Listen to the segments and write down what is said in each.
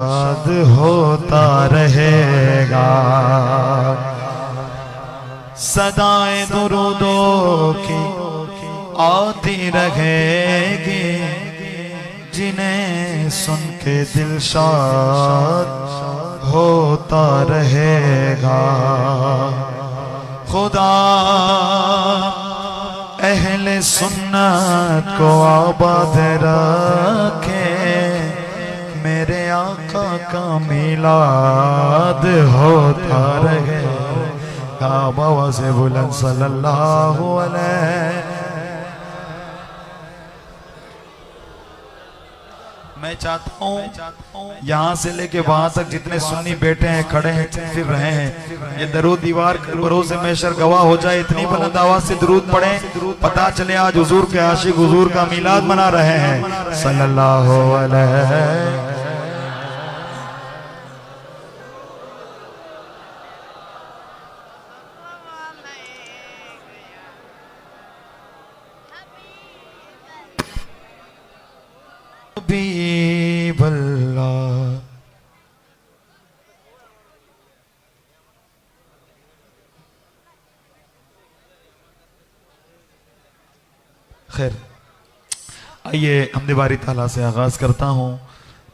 شاد ہوتا رہے گا، صدائیں درودوں کی آتی رہے گی، جنہیں سن کے دل شاد ہوتا رہے گا۔ خدا اہل سنت کو آباد رکھے، میرے آقا کا میلاد ہوتا رہے گا۔ بابا سے بلند صلی اللہ علیہ۔ میں چاہتا ہوں یہاں سے لے کے وہاں تک جتنے سنی بیٹھے ہیں، کھڑے ہیں، پھر رہے ہیں، یہ درود دیوار بروز محشر گواہ ہو جائے، اتنی بلند آواز سے درود پڑھیں، پتہ چلے آج حضور کے عاشق حضور کا میلاد منا رہے ہیں صلی اللہ علیہ۔ حبیب اللہ۔ خیر آئیے حمد باری تعالیٰ سے آغاز کرتا ہوں،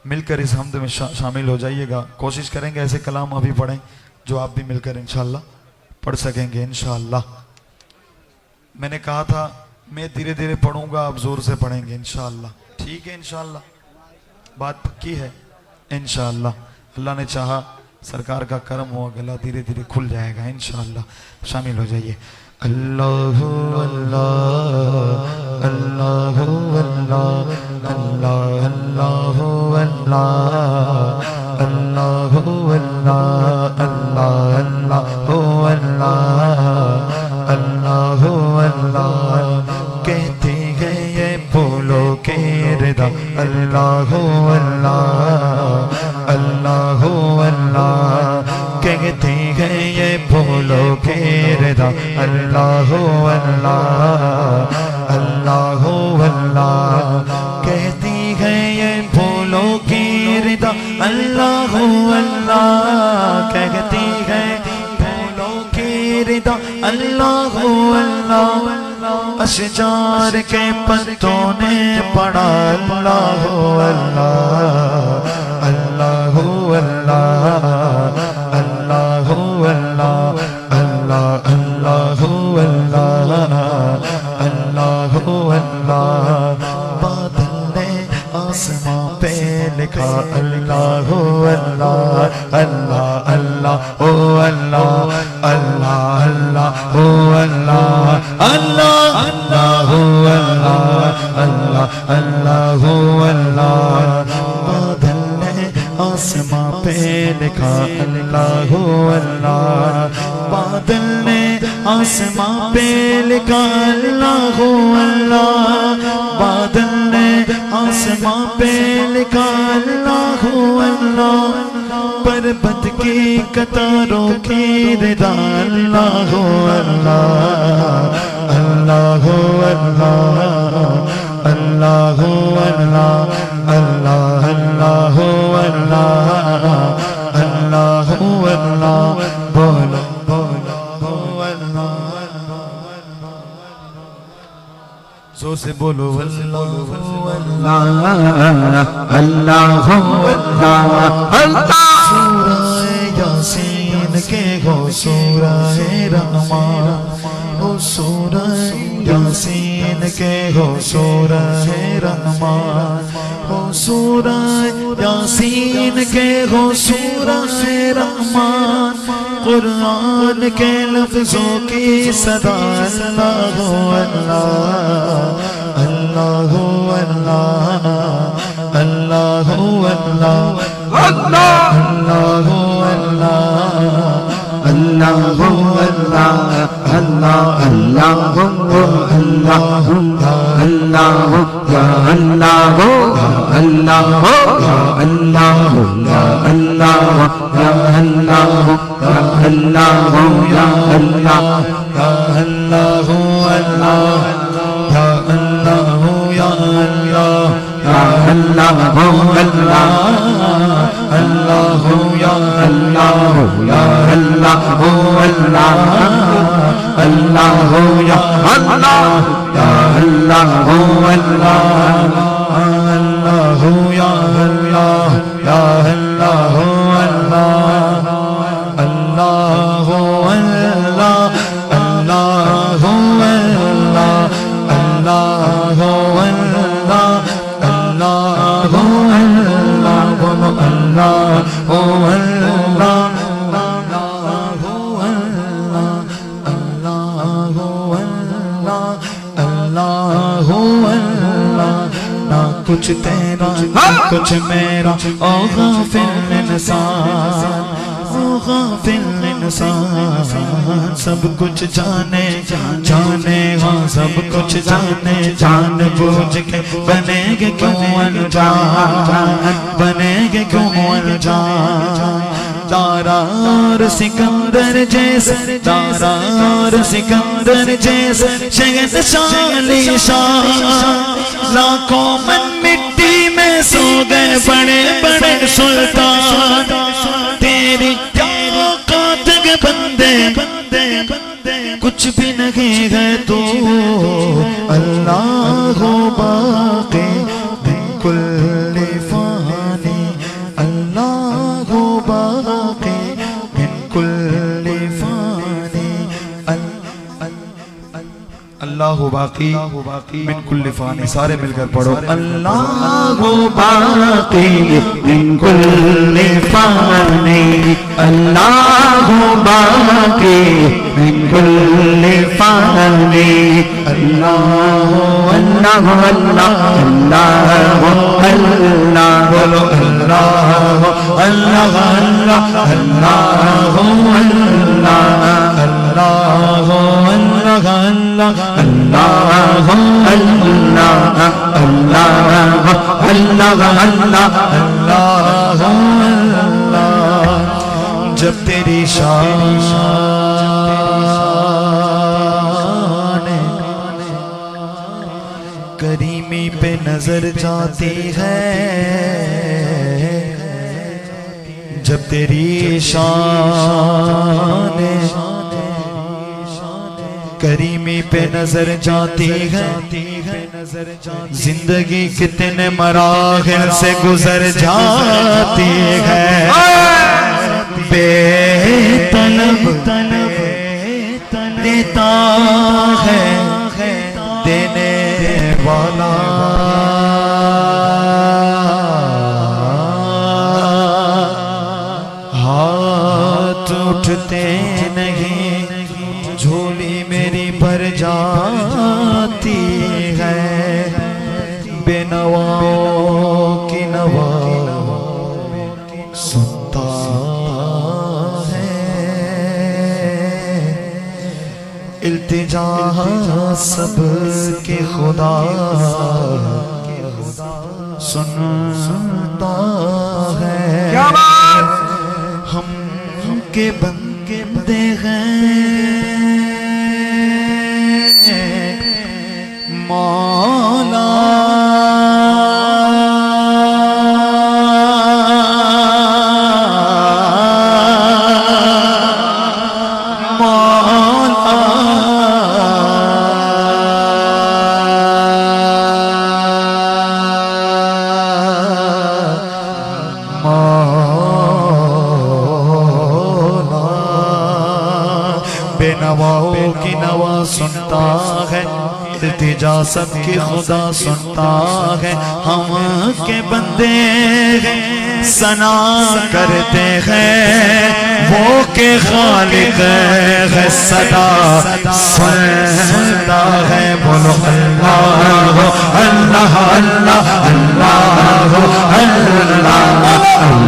مل کر اس حمد میں شامل ہو جائیے گا۔ کوشش کریں گے ایسے کلام ابھی پڑھیں جو آپ بھی مل کر انشاءاللہ پڑھ سکیں گے انشاءاللہ۔ میں نے کہا تھا میں دھیرے دھیرے پڑھوں گا، آپ زور سے پڑھیں گے انشاءاللہ، ٹھیک ہے انشاءاللہ؟ بات پکی ہے انشاءاللہ۔ اللہ نے چاہا سرکار کا کرم ہوا، گلا دھیرے دھیرے کھل جائے گا انشاءاللہ۔ شامل ہو جائیے۔ اللہ اللہ اللہ اللہ اللہ اللہ اللہ اللہ اللہ اللہ اللہ کہتے ہیں یہ پھولوں کے ردا، اللہ اللہ اللہ اللہ کہتے ہیں یہ پھولوں کے ردا، اللہ اللہ اللہ اللہ کہتی ہے یہ پھولوں کی ردا، اللہ اللہ کہتی ہے پھولوں کی ردا، اللہ اللہ اشجار کے پتوں نے پڑھا، اللہ اللہ اللہ اللہ اللہ اللہ اللہ اللہ اللہ اللہ بادل نے آسمان پہ لکھا، اللہ اللہ اللہ اللہ او اللہ اللہ اللہ او اللہ اللہ اللہ اللہ اللہ اللہ بادل نے آسمان پہ لکھا، اللہ اللہ بادل نے آسمان پہ لکھا، اللہ اللہ بادل نے آسمان پہ لکھا، اللہ اللہ پربت کی قطاروں کی ردا، اللہ اللہ اللہ اللہ اللہ اللہ اللہ اللہ اللہ اللہ بولو بولو زور سے بولو اللہ اللہ اللہ۔ سورہ یاسین کے ہو سورہ رحمان، او سورہ یاسین کے ہو سورہ رحمان، او سورہ یاسین کے ہو سورہ رحمان، قرآن کے لفظوں کی صدا، اللہ اللہ اللہ اللہ اللہ اللہ اللہ اللہ اللہ اللہ اللہ اللہ اللہ اللہ یا اللہ یا اللہ یا اللہ یا اللہ یا اللہ یا اللہ یا اللہ یا اللہ یا اللہ یا اللہ یا اللہ اللہ یا اللہ یا اللہ اللہ اللہ یا اللہ یا اللہ اللہ یا اللہ یا اللہ اللہ اللہ کچھ تیرا کچھ میرا او غافل انسان او غافل انسان سب کچھ جانے جانے ہاں سب کچھ جانے جان بوجھ کے بنے گے کیوں انجان بنے گے کیوں انجان دارا اور سکندر جیسے دارا اور سکندر جیسے شہنشاہ علی شاہ لاکھوں من مٹی میں سو گئے بڑے بڑے سلطان تیری اوقات کے بندے کچھ بھی نہیں ہے تو اللہ باقی من کل فانی اللہ باقی من کل فانی اللہ باقی من کل فانی سارے مل کر پڑھو اللہ باقی من کل فانی اللہ باقی من کل فانی اللہ اللہ اللہ اللہ بولو اللہ اللہ اللہ اللہ اللہ اللہ اللہ جب تیری شان کریمی پہ نظر جاتی ہے جب تیری شان کریمی پہ نظر جاتی ہے زندگی کتنے مراحل سے گزر جاتی ہے بے طلب دیتا ہے دینے والا ہاتھ اٹھتے نہیں جھولی میری بھر جاتی ہے بے نواؤں کی نوا سنتا ہے التجا سب کے خدا سنتا ہے ہم کے بندے ہیں مولا بے نواؤں کی نوا سنتا ہے التجا سب کی خدا سنتا ہے ہم کے بندے ثنا کرتے ہیں وہ کے خالق ہے صدا سنتا ہے بولو اللہ اللہ اللہ اللہ اللہ اللہ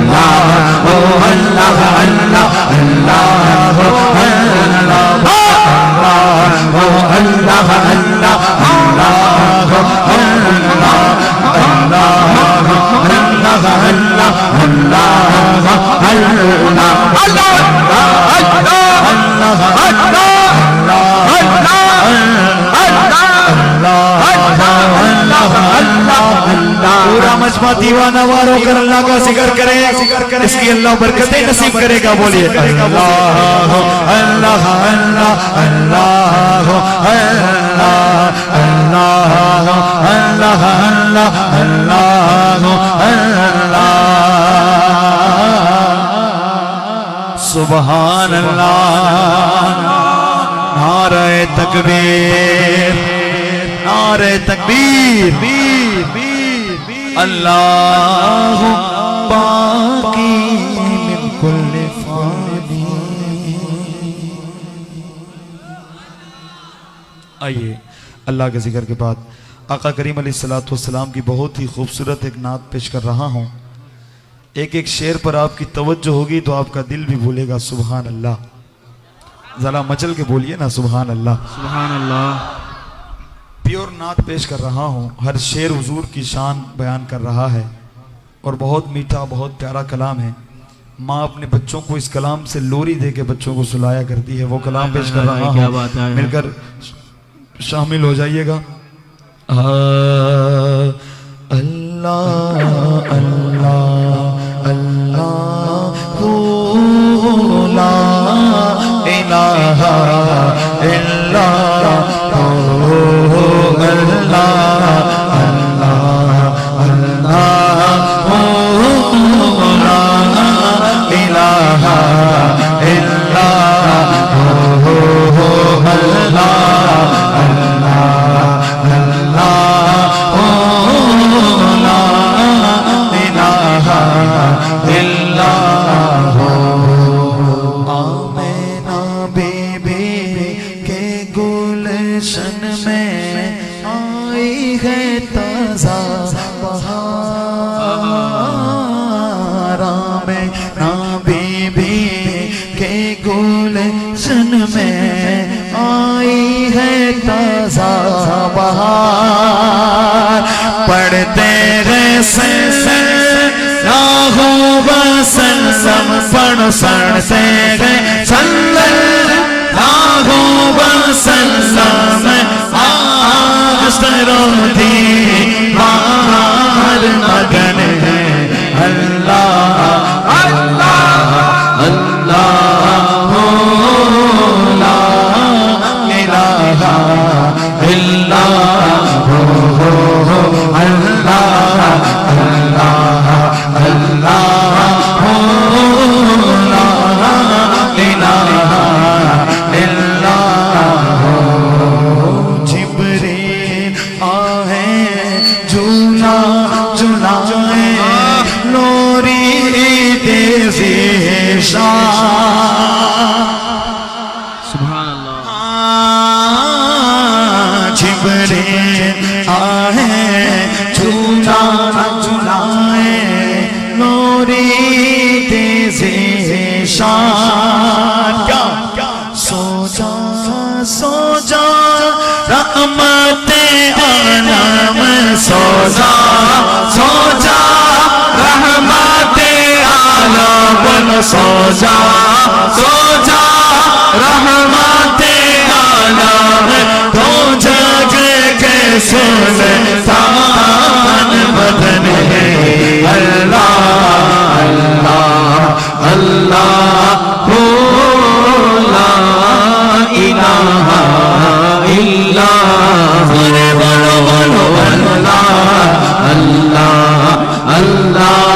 پورا مجمع دیوانہ واروں کر اللہ کا ذکر کریں اس کی اللہ برکتیں نصیب کرے گا. بولیے اللہ اللہ اللہ اللہ اللہ اللہ اللہ سبحان اللہ. نعرہ تکبیر نعرہ تکبیر. اللہ باقی من کل فانی. آئیے اللہ کے ذکر کے بعد آقا کریم علیہ السلام کی بہت ہی خوبصورت ایک نعت پیش کر رہا ہوں. ایک ایک شعر پر آپ کی توجہ ہوگی تو آپ کا دل بھی بھولے گا. سبحان اللہ. ذرا مچل کے بولیے نا سبحان اللہ. سبحان اللہ. پیور نعت پیش کر رہا ہوں. ہر شعر حضور کی شان بیان کر رہا ہے اور بہت میٹھا بہت پیارا کلام ہے. ماں اپنے بچوں کو اس کلام سے لوری دے کے بچوں کو سلایا کرتی ہے. وہ کلام پیش کر رہا ہوں, مل کر شامل ہو جائیے گا. اللہ اللہ اللہ لا الہ الا سڑتے گئے صلی اللہ وسلم آسرو دیوار مدن ہے. اللہ اللہ اللہ لا الہ الا سوجا سوجا رحمت عالم تو جگ کے سلطان بدن ہے. اللہ اللہ اللہ لا الہ الا بولو بولو اللہ اللہ اللہ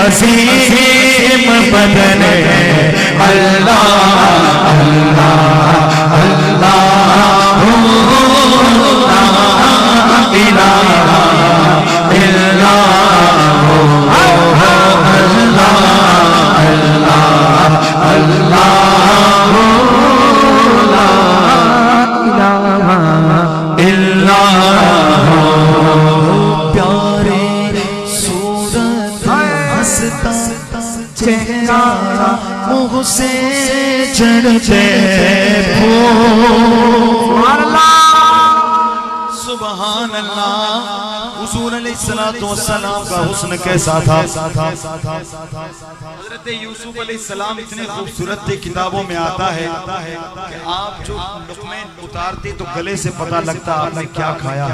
عظیم بدن ہے. اللہ اللہ اللہ لا الہ الا اللہ منہ سے جھڑتے پھول سبحان اللہ حضور علیہ السلام کا حسن کیسا تھا حضرت یوسف علیہ السلام اتنے خوبصورت تھے کتابوں میں آتا ہے کہ آپ جو لقمے اتارتے تو گلے سے پتہ لگتا آپ نے کیا کھایا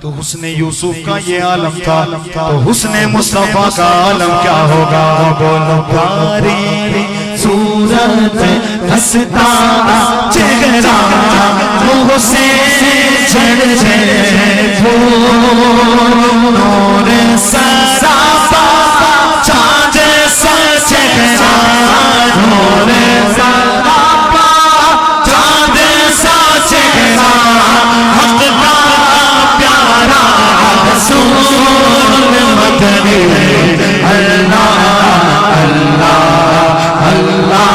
تو حسن یوسف کا یہ عالم تھا تو حسن مصطفیٰ کا عالم کیا ہوگا بولو پیاری صورت ہستا چہرہ منہ سے جھڑتے پھول نور سراپا چاند سا چہرہ نور سراپا چاند سا چہرہ حق کا پیارا رسول مدنی اللہ اللہ اللہ لا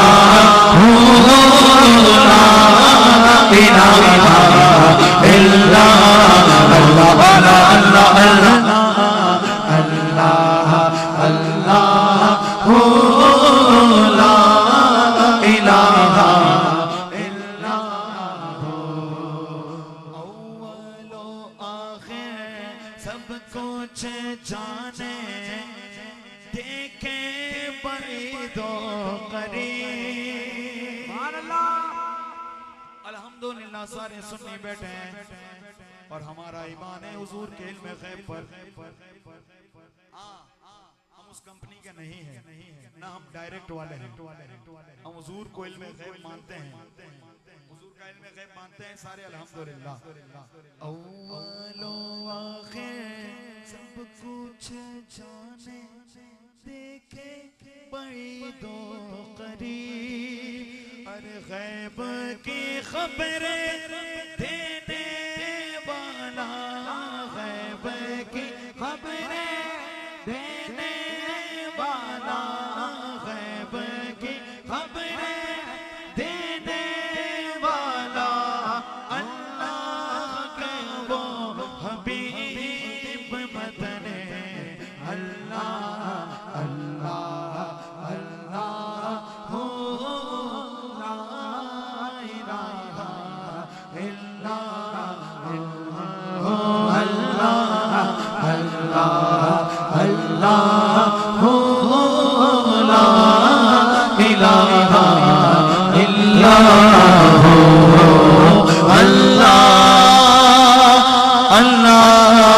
الہ الا اللہ اللہ اللہ اللہ لا الہ الا اول و آخر سب کچھ جانے دیکھے بعید و قریب الحمدللہ سارے سنی بیٹھے ہیں اور ہمارا ایمان ہے حضور کے علم غیب پر ہم اس کمپنی کے نہیں ہیں نہ ہم ڈائریکٹ والے ہیں ہم حضور کو علم غیب مانتے ہیں حضور کا علم غیب مانتے ہیں سارے الحمدللہ اول و آخر سب کچھ جانے دیکھے بعید و قریب ارے غیب کی خبریں دینے والا غیب کی خبریں دینے والا غیب کی خبریں دینے والا اللہ کا وہ حبیب مدنی اللہ اللہ اللہ ہو لا الہ الا اللہ اللہ اللہ ہو لا الہ الا اللہ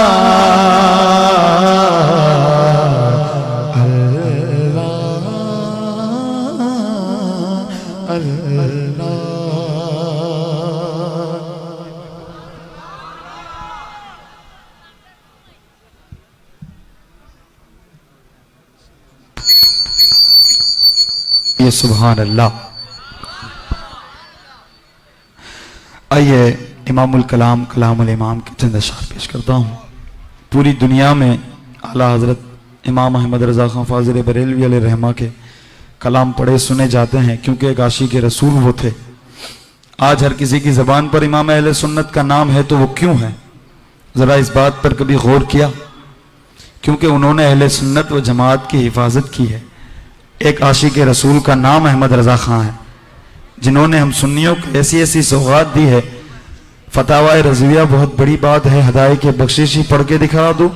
یہ سبحان اللہ. آئیے امام الکلام کلام الامام کے چند اشعار پیش کرتا ہوں. پوری دنیا میں اعلیٰ حضرت امام احمد رضا خان فاضل بریلوی علیہ رحمہ کے کلام پڑھے سنے جاتے ہیں کیونکہ ایک عاشق رسول وہ تھے. آج ہر کسی کی زبان پر امام اہل سنت کا نام ہے تو وہ کیوں ہے؟ ذرا اس بات پر کبھی غور کیا؟ کیونکہ انہوں نے اہل سنت و جماعت کی حفاظت کی ہے. ایک عاشق رسول کا نام احمد رضا خان ہے جنہوں نے ہم سنیوں کو ایسی ایسی سوغات دی ہے. فتاوی رضویہ بہت بڑی بات ہے. ہدایت کے بخششی پڑھ کے دکھا دو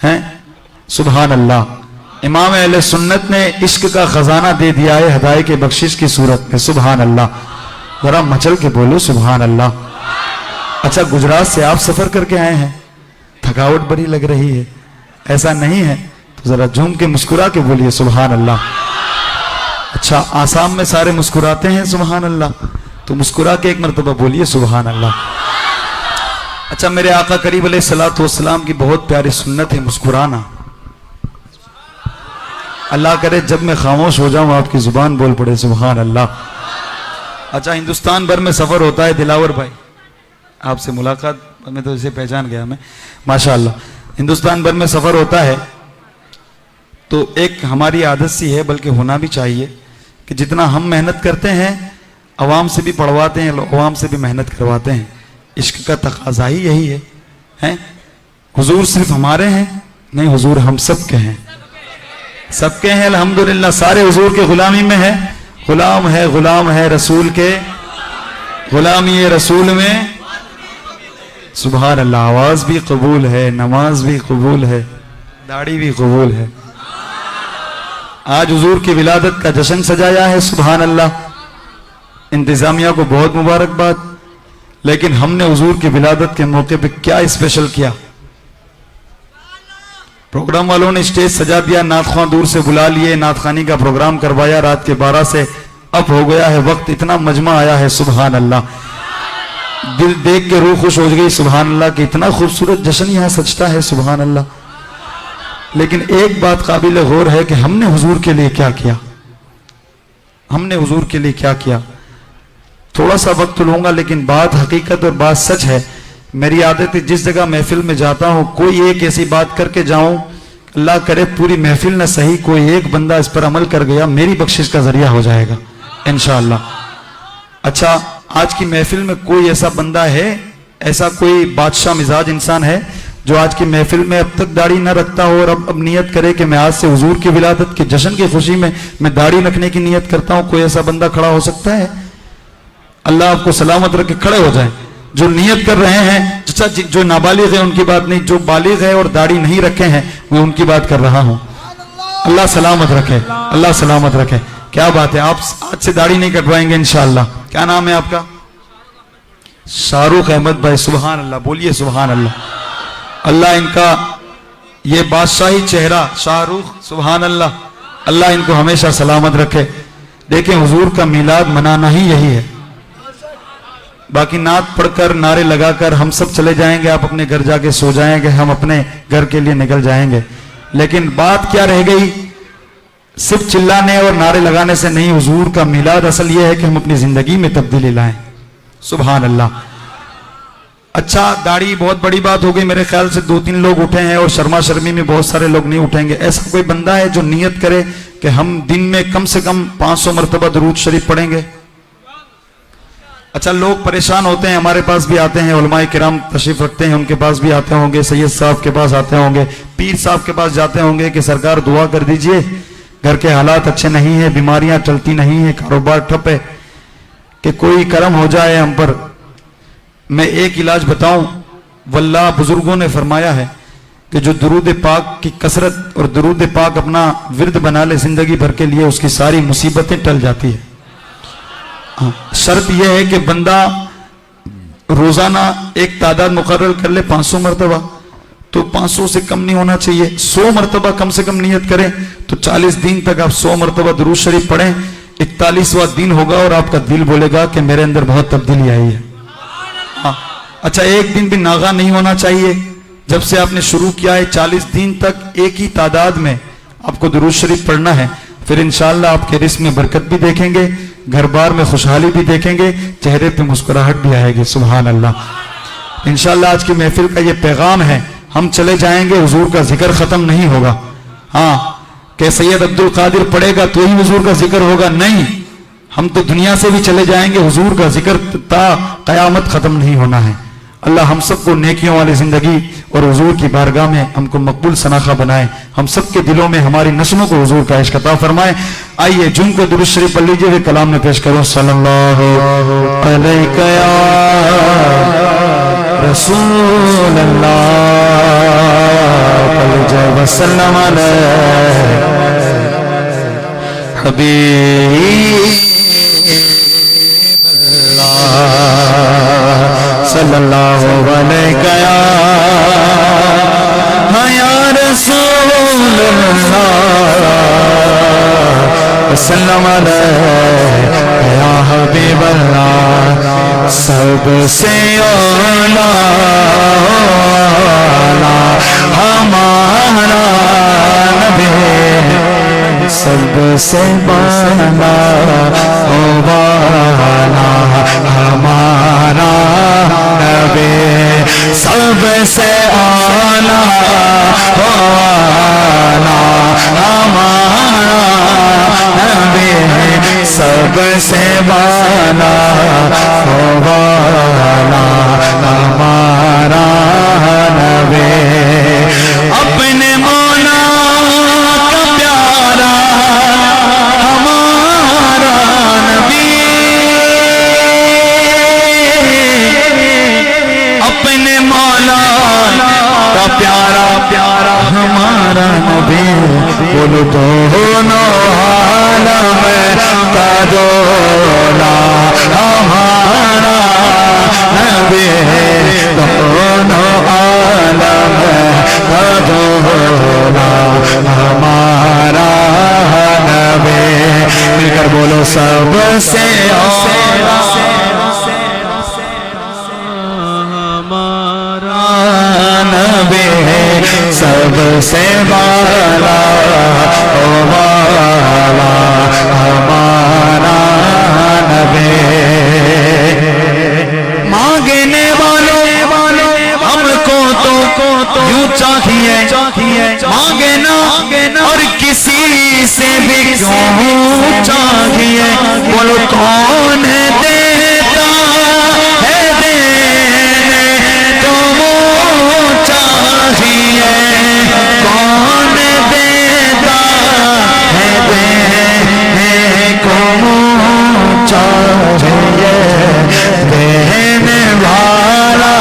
ہیں. سبحان اللہ. امام اہل سنت نے عشق کا خزانہ دے دیا ہے ہدایت کے بخشش کی صورت میں. سبحان اللہ. ذرا مچل کے بولو سبحان اللہ. اچھا گجرات سے آپ سفر کر کے آئے ہیں, تھکاوٹ بڑی لگ رہی ہے, ایسا نہیں ہے تو ذرا جھوم کے مسکرا کے بولیے سبحان اللہ. اچھا آسام میں سارے مسکراتے ہیں سبحان اللہ, تو مسکرا کے ایک مرتبہ بولیے سبحان اللہ. اچھا میرے آقا قریب علیہ الصلوۃ والسلام کی بہت پیاری سنت ہے مسکرانا. اللہ کرے جب میں خاموش ہو جاؤں آپ کی زبان بول پڑے سبحان اللہ. اچھا ہندوستان بھر میں سفر ہوتا ہے دلاور بھائی, آپ سے ملاقات میں تو اسے پہچان گیا میں ماشاءاللہ. ہندوستان بھر میں سفر ہوتا ہے تو ایک ہماری عادت سی ہے، بلکہ ہونا بھی چاہیے، کہ جتنا ہم محنت کرتے ہیں عوام سے بھی پڑھواتے ہیں، عوام سے بھی محنت کرواتے ہیں. عشق کا تقاضا ہی یہی ہے. ہیں حضور صرف ہمارے ہیں؟ نہیں، حضور ہم سب کے ہیں، سب کے ہیں. الحمدللہ سارے حضور کے غلامی میں ہے. غلام ہے رسول کے، غلامی رسول میں. سبحان اللہ. آواز بھی قبول ہے، نماز بھی قبول ہے، داڑھی بھی قبول ہے. آج حضور کی ولادت کا جشن سجایا ہے. سبحان اللہ. انتظامیہ کو بہت مبارکباد. لیکن ہم نے حضور کی ولادت کے موقع پہ کیا اسپیشل کیا؟ پروگرام والوں نے اسٹیج سجا دیا، نعت خواں دور سے بلا لیے، نعت خوانی کا پروگرام کروایا. رات کے 12 سے اب ہو گیا ہے وقت، اتنا مجمع آیا ہے. سبحان اللہ. دل دیکھ کے روح خوش ہو گئی. سبحان اللہ کہ اتنا خوبصورت جشن یہاں سجتا ہے. سبحان اللہ. لیکن ایک بات قابل غور ہے کہ ہم نے حضور کے لیے کیا کیا؟ ہم نے حضور کے لیے کیا کیا؟ تھوڑا سا وقت لوں گا، لیکن بات حقیقت اور بات سچ ہے. میری عادت ہے جس جگہ محفل میں جاتا ہوں کوئی ایک ایسی بات کر کے جاؤں، اللہ کرے پوری محفل نہ صحیح کوئی ایک بندہ اس پر عمل کر گیا، میری بخشش کا ذریعہ ہو جائے گا انشاءاللہ. اچھا، آج کی محفل میں کوئی ایسا بندہ ہے، ایسا کوئی بادشاہ مزاج انسان ہے جو آج کی محفل میں اب تک داڑھی نہ رکھتا ہو اور اب نیت کرے کہ میں آج سے حضور کی ولادت کے جشن کی خوشی میں داڑھی رکھنے کی نیت کرتا ہوں؟ کوئی ایسا بندہ کھڑا ہو سکتا ہے؟ اللہ آپ کو سلامت رکھے، کھڑے ہو جائیں. جو نیت کر رہے ہیں، جو نابالغ ہے ان کی بات نہیں، جو بالغ ہے اور داڑھی نہیں رکھے ہیں میں ان کی بات کر رہا ہوں. اللہ سلامت رکھے، اللہ سلامت رکھے. کیا بات ہے، آپ آج سے داڑھی نہیں کٹوائیں گے انشاءاللہ. کیا نام ہے آپ کا؟ شاہ رخ احمد بھائی. سبحان اللہ. بولیے سبحان اللہ. اللہ ان کا یہ بادشاہی چہرہ شاہ رخ، سبحان اللہ، اللہ ان کو ہمیشہ سلامت رکھے. دیکھیں حضور کا میلاد منانا ہی یہی ہے. باقی نعت پڑھ کر نعرے لگا کر ہم سب چلے جائیں گے، آپ اپنے گھر جا کے سو جائیں گے، ہم اپنے گھر کے لیے نکل جائیں گے. لیکن بات کیا رہ گئی؟ صرف چلانے اور نعرے لگانے سے نہیں. حضور کا میلاد اصل یہ ہے کہ ہم اپنی زندگی میں تبدیلی لائیں. سبحان اللہ. اچھا، داڑھی بہت بڑی بات ہو گئی. میرے خیال سے 2-3 لوگ اٹھے ہیں اور شرما شرمی میں بہت سارے لوگ نہیں اٹھیں گے. ایسا کوئی بندہ ہے جو نیت کرے کہ ہم دن میں کم سے کم 500 مرتبہ درود شریف پڑھیں گے؟ اچھا، لوگ پریشان ہوتے ہیں، ہمارے پاس بھی آتے ہیں، علماء کرام تشریف رکھتے ہیں، ان کے پاس بھی آتے ہوں گے، سید صاحب کے پاس آتے ہوں گے، پیر صاحب کے پاس جاتے ہوں گے کہ سرکار دعا کر دیجئے، گھر کے حالات اچھے نہیں ہیں، بیماریاں چلتی نہیں ہیں، کاروبار ٹھپ ہے، کہ کوئی کرم ہو جائے ہم پر. میں ایک علاج بتاؤں. واللہ بزرگوں نے فرمایا ہے کہ جو درود پاک کی کثرت اور درود پاک اپنا ورد بنا لے زندگی بھر کے لیے، اس کی ساری مصیبتیں ٹل جاتی ہیں. شرط یہ ہے کہ بندہ روزانہ ایک تعداد مقرر کر لے 500 مرتبہ، تو 500 سے کم نہیں ہونا چاہیے. 100 مرتبہ کم سے کم نیت کریں تو 40 دن تک آپ 100 مرتبہ درود شریف پڑھیں. 41واں دن ہوگا اور آپ کا دل بولے گا کہ میرے اندر بہت تبدیلی آئی ہے. اچھا، ایک دن بھی ناغا نہیں ہونا چاہیے. جب سے آپ نے شروع کیا ہے 40 دن تک ایک ہی تعداد میں آپ کو درود شریف پڑھنا ہے. پھر انشاءاللہ آپ کے رزق میں برکت بھی دیکھیں گے، گھر بار میں خوشحالی بھی دیکھیں گے، چہرے پہ مسکراہٹ بھی آئے گی. سبحان اللہ. انشاءاللہ آج کی محفل کا یہ پیغام ہے. ہم چلے جائیں گے، حضور کا ذکر ختم نہیں ہوگا. ہاں کہ سید عبد القادر پڑھے گا تو ہی حضور کا ذکر ہوگا، نہیں. ہم تو دنیا سے بھی چلے جائیں گے، حضور کا ذکر تا قیامت ختم نہیں ہونا ہے. اللہ ہم سب کو نیکیوں والی زندگی اور حضور کی بارگاہ میں ہم کو مقبول شناخہ بنائے. ہم سب کے دلوں میں ہماری نسلوں کو حضور کا عشق عطا فرمائے. آئیے جن کو درود شریف پڑھ لیجئے ہوئے کلام میں پیش کروں. صلی اللہ علیہ رسول اللہ وسلم علیہ حبیب صلی اللہ علیہ یا رسول اللہ وسلم علیہ یا حبیب اللہ. سب سے اولا ہمارا نبی، سب سے بالا والا ہمارا نبی، سب سے اعلیٰ والا ہمارا نبی سب سے بالا والا ہمارا نبی اپنے مولا کا پیارا ہمارا نبی اپنے مولا کا پیارا پیارا ہمارا نبی بولو دونوں عالم کا دولا ہمارا نبی دونوں عالم کا دولا ہمارا نبی مل کر بولو سب سے اولا نبی سب سے بالا والا ہمارا نبی مانگنے والوں ہم کو تو یوں چاہیے مانگے نا اور کسی سے بھی کیوں چاہیے بولو کون دیتا ہے دینے چاہیے کون دیتا ہے دینے کو چاہیے دینے والا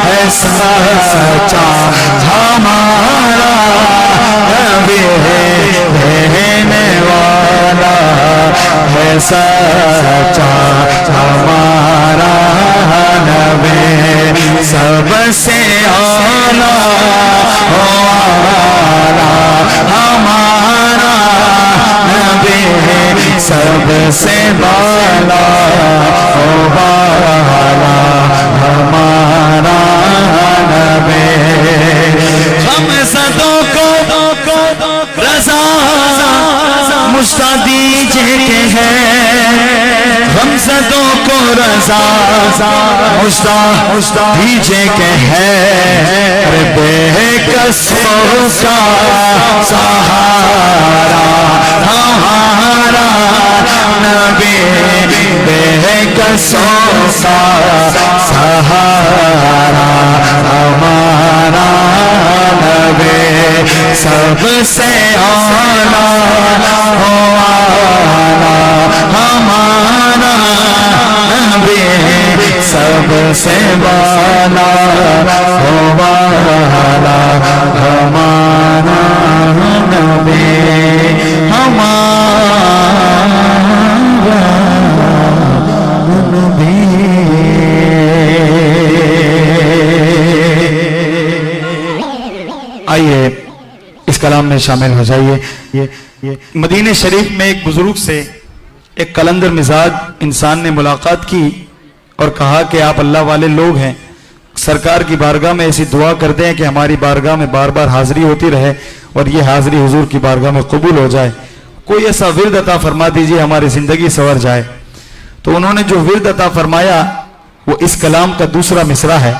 ہے سچا ہمارا نبی دینے والا ہے سچا ہمارا نبی سب سے اولا ہمارا نبی سب سے بالا ہمارا نبی ہم صدوں کو رضا مجھ دیجئے کہ ہے ہم صدوں کو رضا مجھ دیجئے کہ ہے بے کسوں کا سہارا ہمارا نبی بے کسوں کا سہارا ہمارا نبی سب سے اولا ہمارا نبی سب سے بالا والا ہمارا نبی ہمارا نبی آئیے اس کلام میں شامل ہو جائیے مدینہ شریف میں ایک بزرگ سے ایک قلندر مزاج انسان نے ملاقات کی اور کہا کہ آپ اللہ والے لوگ ہیں سرکار کی بارگاہ میں ایسی دعا کر دیں کہ ہماری بارگاہ میں بار بار حاضری ہوتی رہے اور یہ حاضری حضور کی بارگاہ میں قبول ہو جائے کوئی ایسا ورد عطا فرما دیجئے ہماری زندگی سنور جائے تو انہوں نے جو ورد عطا فرمایا وہ اس کلام کا دوسرا مصرع ہے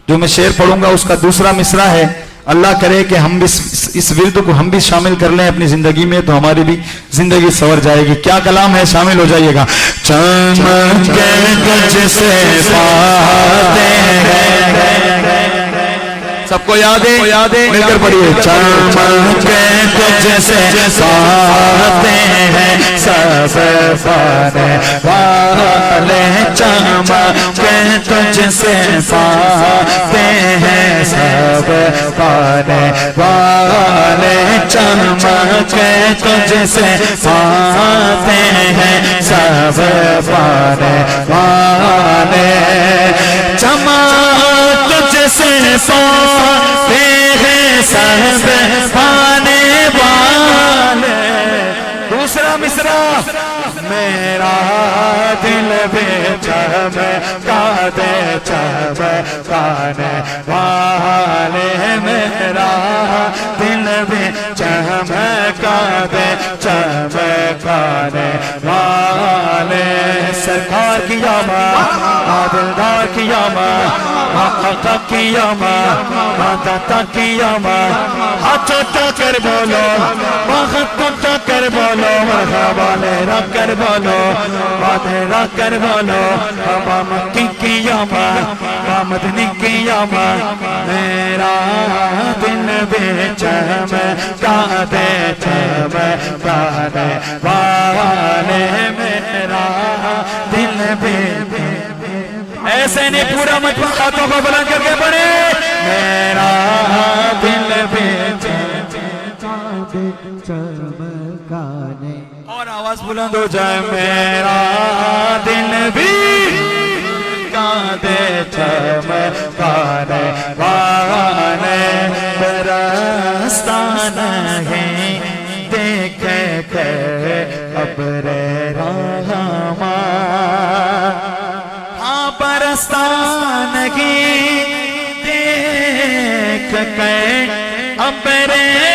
جو میں شعر پڑھوں گا اس کا دوسرا مصرع ہے اللہ کرے کہ ہم اس ورد کو ہم بھی شامل کر لیں اپنی زندگی میں تو ہماری بھی زندگی سنور جائے گی کیا کلام ہے شامل ہو جائیے گا چمکے تجھ سے پاتے ہیں سب کو یاد ہے مل کر پڑھیے چمکے تجھ سے پاتے ہیں سب پانے والے چمکے تجھ سے پاتے ہیں سب پانے والے چمکے تجھ سے پاتے ہیں سب پانے والے چمک تجھ سے پاتے ہیں سب پانے والے دوسرا مصرع میرا دل بھی چمکاتے چمکانے والے میرا دل بھی چمکاتے چمکانے والے سرکار کی آمد دلدار کی آمد آقا کی آمد داتا کی آمد ہاتھ اٹھا کر بولو وقت اٹھا کر بولو مرحبا رکھ کر بولو باتیں رکھ کر بولو بابا مکی کی آمد مدنی کی آمد میرا دل بے چمکا دے چمکا دے والے میرا دل بے ایسے نہیں پورا مجمع ہاتھوں کو بلند کر کے پڑھے میرا دل بے چمکانے اور آواز بلند ہو جائے میرا دل بھی دے چمکانے والے برستان ہے دیکھے کہ ابر رحمت ہاں برستان کی دیکھ کے ابر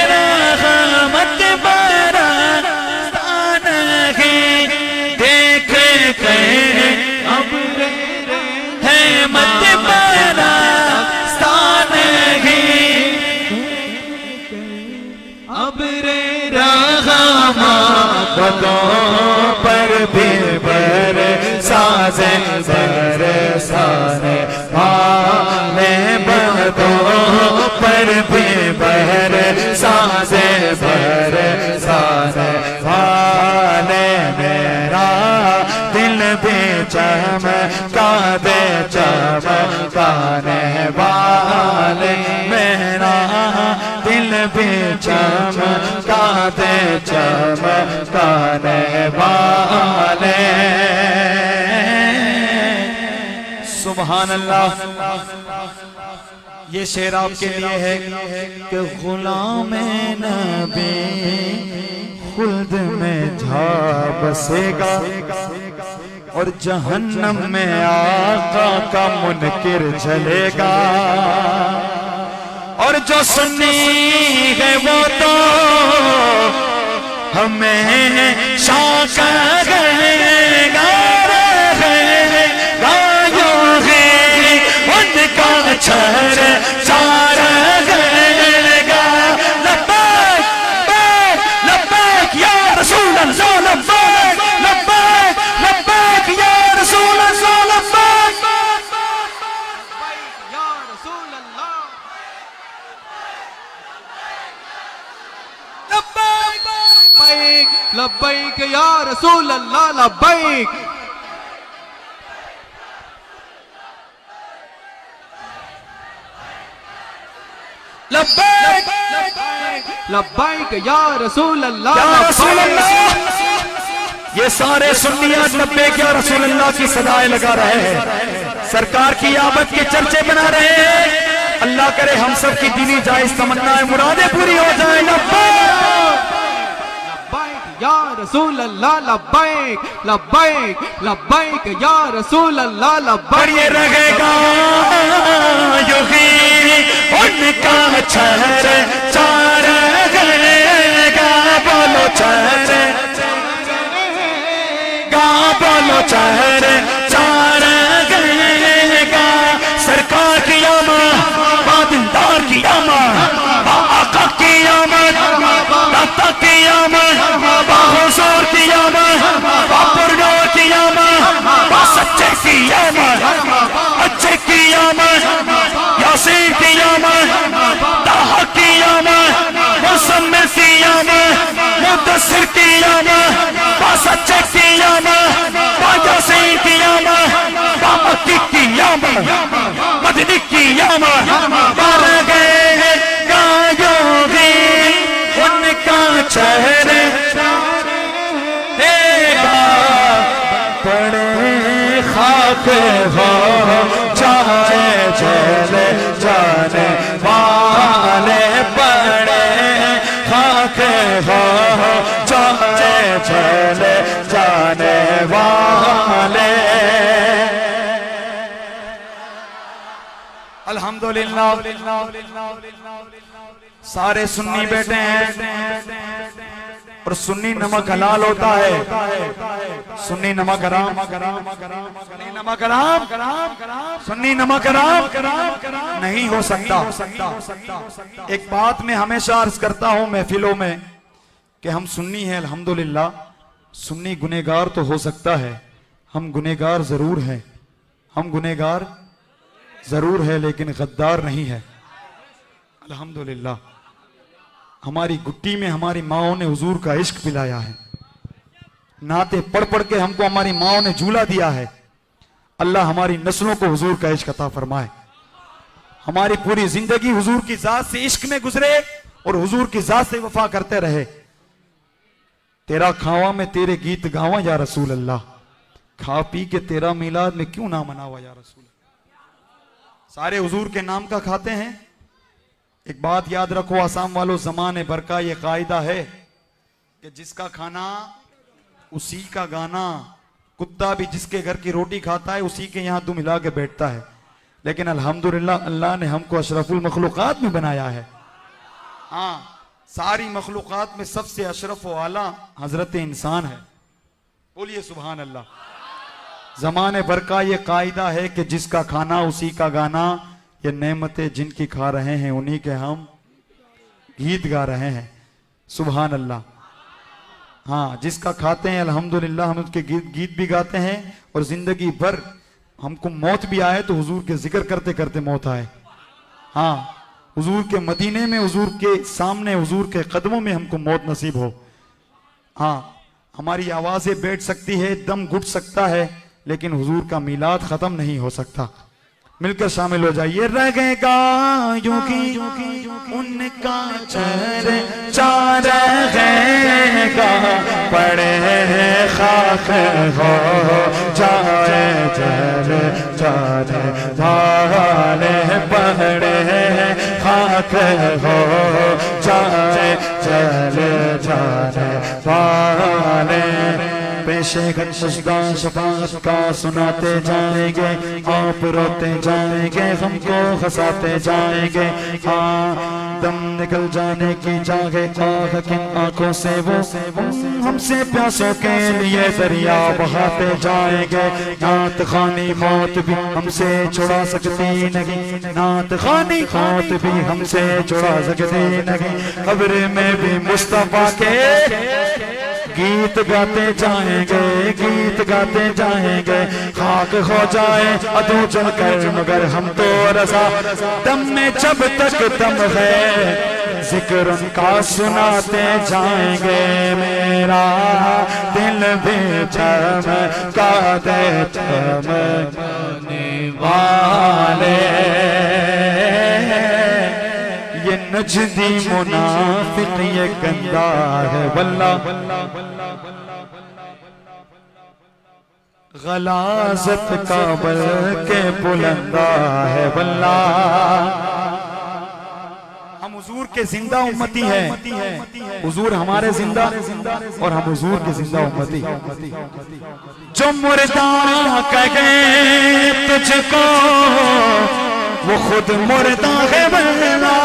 رحمت برستان کی دیکھ کے ابر مت پانا ستان ہی ابر رحمت بدوں پر بھی برسازیں برسانے والے بدوں پر بھی برسازیں برسانے والے میرا دل بھی چمکا دے چمکانے والے میرا دل بھی چمکا دے چمکانے والے سبحان اللہ یہ شعر آپ کے لیے ہے کہ غلام نبی خلد میں جا بسے گا اور جہنم میں آقا کا منکر جلے گا اور جو سنی ہے وہ تو ہمیں شاک گئے گا گایوں گے ان کا چھر چار گئے گا لبیک لبیک یا رسول اللہ لبیک لبیک لبیک یا رسول اللہ لبیک یا رسول اللہ لبیک لبیک یا رسول اللہ لبیک لبیک لبیک یا رسول اللہ یا رسول اللہ یہ سارے سنیات لبیک یا رسول اللہ کی صدائیں لگا رہے ہیں سرکار کی آمد کے چرچے بنا رہے ہیں اللہ کرے ہم سب کی دینی جائز تمنائیں مرادیں پوری ہو جائیں لبیک یا رسول اللہ لبیک لبیک لبیک یا رسول اللہ لبیک یہ رہے گا یوہی ان کا چھر چار گئے گا بولو چھر گا بولو چھر چار گئے گا سرکار کی آمد بادندار کی آمد آقا کی آمد داتا کی آمد حضور کی آمد پرنور کی آمد سچے کی آمد اچھے کی آمد یاسین کی آمد طہ کی آمد مزمل کی آمد مدثر کی آمد سچے کی آمد یاسین کی آمد مکی کی آمد مدنی کی آمد مر گئے گایوں گے ان کا چہرے پڑے خاک ہو چاہے چلے جانے والے پڑے خاک ہو چاہے چلے جانے والے الحمدللہ سارے سنی بیٹے ہیں اور سنی نمک حلال ہوتا ہے، سنی نمک حرام، سنی نمک حرام، سنی نمک حرام نہیں ہو سکتا۔ ایک بات میں ہمیشہ عرض کرتا ہوں محفلوں میں کہ ہم سنی ہیں الحمدللہ، سنی گنہگار تو ہو سکتا ہے، ہم گنہگار ضرور ہیں، ہم گنہگار ضرور ہے لیکن غدار نہیں ہے الحمدللہ۔ ہماری گٹی میں ہماری ماؤں نے حضور کا عشق پلایا ہے، نعتیں پڑھ پڑھ کے ہم کو ہماری ماؤں نے جھولا دیا ہے۔ اللہ ہماری نسلوں کو حضور کا عشق عطا فرمائے، ہماری پوری زندگی حضور کی ذات سے عشق میں گزرے اور حضور کی ذات سے وفا کرتے رہے۔ تیرا کھاواں میں تیرے گیت گاواں یا رسول اللہ، کھا پی کے تیرا میلاد میں کیوں نہ مناوا یا رسول اللہ۔ سارے حضور کے نام کا کھاتے ہیں۔ ایک بات یاد رکھو آسام والوں، زمانے بھر کا یہ قاعدہ ہے کہ جس کا کھانا اسی کا گانا، کتا بھی جس کے گھر کی روٹی کھاتا ہے اسی کے یہاں دم ہلا کے بیٹھتا ہے، لیکن الحمدللہ اللہ نے ہم کو اشرف المخلوقات میں بنایا ہے۔ ہاں، ساری مخلوقات میں سب سے اشرف و اعلیٰ حضرت انسان ہے، بولیے سبحان اللہ۔ زمانے بھر کا یہ قاعدہ ہے کہ جس کا کھانا اسی کا گانا، یہ نعمتیں جن کی کھا رہے ہیں انہی کے ہم گیت گا رہے ہیں، سبحان اللہ۔ ہاں، جس کا کھاتے ہیں الحمدللہ ہم اس کے گیت بھی گاتے ہیں، اور زندگی بھر ہم کو موت بھی آئے تو حضور کے ذکر کرتے کرتے موت آئے۔ ہاں، حضور کے مدینے میں، حضور کے سامنے، حضور کے قدموں میں ہم کو موت نصیب ہو۔ ہاں، ہماری آوازیں بیٹھ سکتی ہے، دم گھٹ سکتا ہے، لیکن حضور کا میلاد ختم نہیں ہو سکتا۔ مل کر شامل ہو جائیے۔ رہے گا یوں کی ان کا چرچا، رہے گا پڑے خاک ہو جائے چرچا، والے پڑے خاک ہو جائے چرچا، والے پیشے گنشدہ شفاعت کا سناتے جائیں گے، آپ روتے جائیں گے، ہم کو ہنساتے جائیں گے۔ ہاں، دم نکل جانے کی چاہے آہ کن آنکھوں سے وہ ہم سے پیاسوں کے لیے دریا بہاتے جائیں گے۔ نعت خوانی موت بھی ہم سے چھڑا سکتی نہیں، نعت خوانی موت بھی ہم سے چھڑا سکتی نہیں۔ قبر میں بھی مصطفیٰ کے گیت گاتے جائیں گے، گیت گاتے جائیں گے۔ خاک ہو جائے ادو چل کر مگر ہم تو رضا، دم میں جب تک دم ہے ذکر ان کا سناتے جائیں گے۔ میرا دل بھی چمکا دے چمکنے والے، یہ نجدی منافق یہ گندا ہے واللہ، غلاظت کا بلکہ بلندہ ہے واللہ۔ ہم حضور کے زندہ امتی ہیں، حضور ہمارے زندہ اور ہم حضور کے زندہ امتی۔ جو مردہ کہے تجھ کو وہ خود مردہ ہے واللہ۔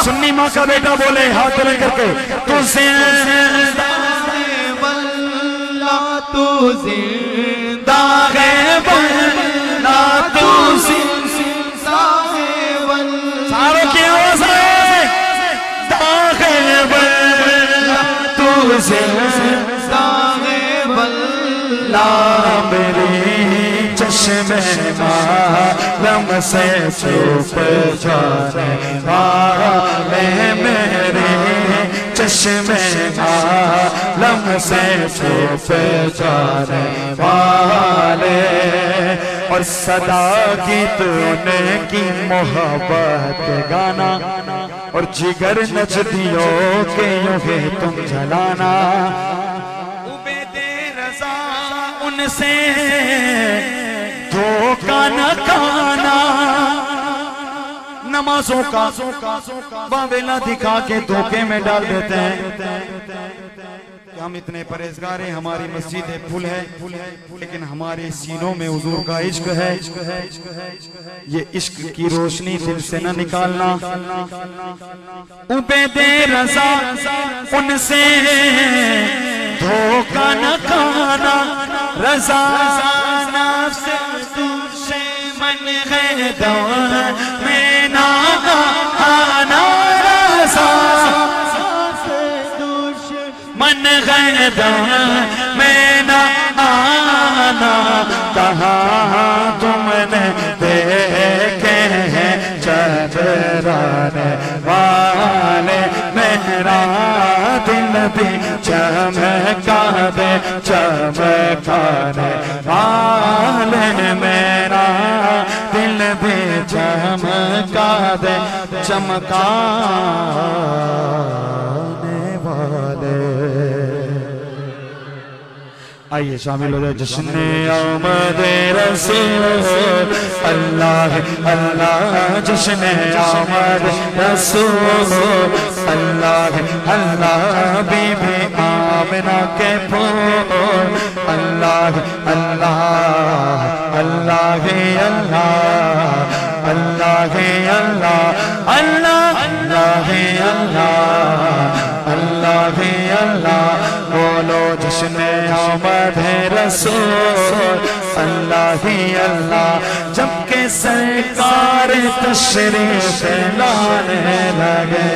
سنی ماں کا بیٹا بولے ہاتھ لے کر کے، تو زندہ ہے واللہ، تو زندہ ہے واللہ، تو زندہ ہے واللہ۔ ساروں کی آواز ہے، زندہ ہے واللہ، تو زندہ ہے واللہ۔ میری چشم معلم سے چھپ جانے والے، میرے چشم معلم سے چھپ جانے والے، اور صدا گیت ان کی محبت گانا، اور جگر نجدیوں کے یوں ہی تم جلانا۔ عبید رضا ان سے دھوکہ نہ کھانا، نہ نمازوں کا واویلا دکھا کے دھوکے میں ڈال دیتے ہیں کہ ہم اتنے پرہیزگار ہیں, ہماری مسجد پھل ہے, لیکن ہمارے سینوں میں حضور کا عشق ہے. یہ عشق کی روشنی دل سے نہ نکالنا. عبید رضا ان سے دھوکہ نہ کھانا, رضا نفس دشمن ہے دور میں نہ آنا, رضا من غیدہ میں نہ آنا. کہاں تم نے دیکھے ہیں چتران والے, میرا دل بھی چمکا دے چمکانے والے, میرا دل بھی چمکا دے چمکانے والے. آئیے شامل ہو جائے جشن آمد رسول اللہ اللہ, جشن آمد رسول اللہ اللہ, بی بی آمنہ کے پھول اللہ اللہ اللہ اللہ اللہ اللہ اللہ اللہ اللہ اللہ. بولو جشن آمد رسول اللہ اللہ, جب کہ سرکار تشریف لانے لگے,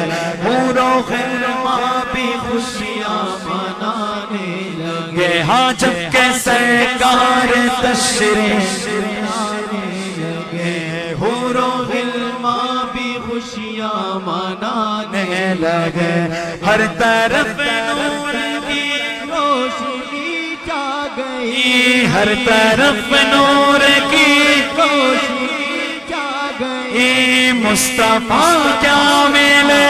حور و غلمان بھی خوشیاں منانے لگے. ہاں جب کہ سرکار تشریف لانے لگے, حور و غلمان بھی خوشیاں منانے لگے. ہر طرف نور کی روشنی چھا گئی, ہر طرف نور کی روشنی چھا گئی. مصطفیٰ کیا ملے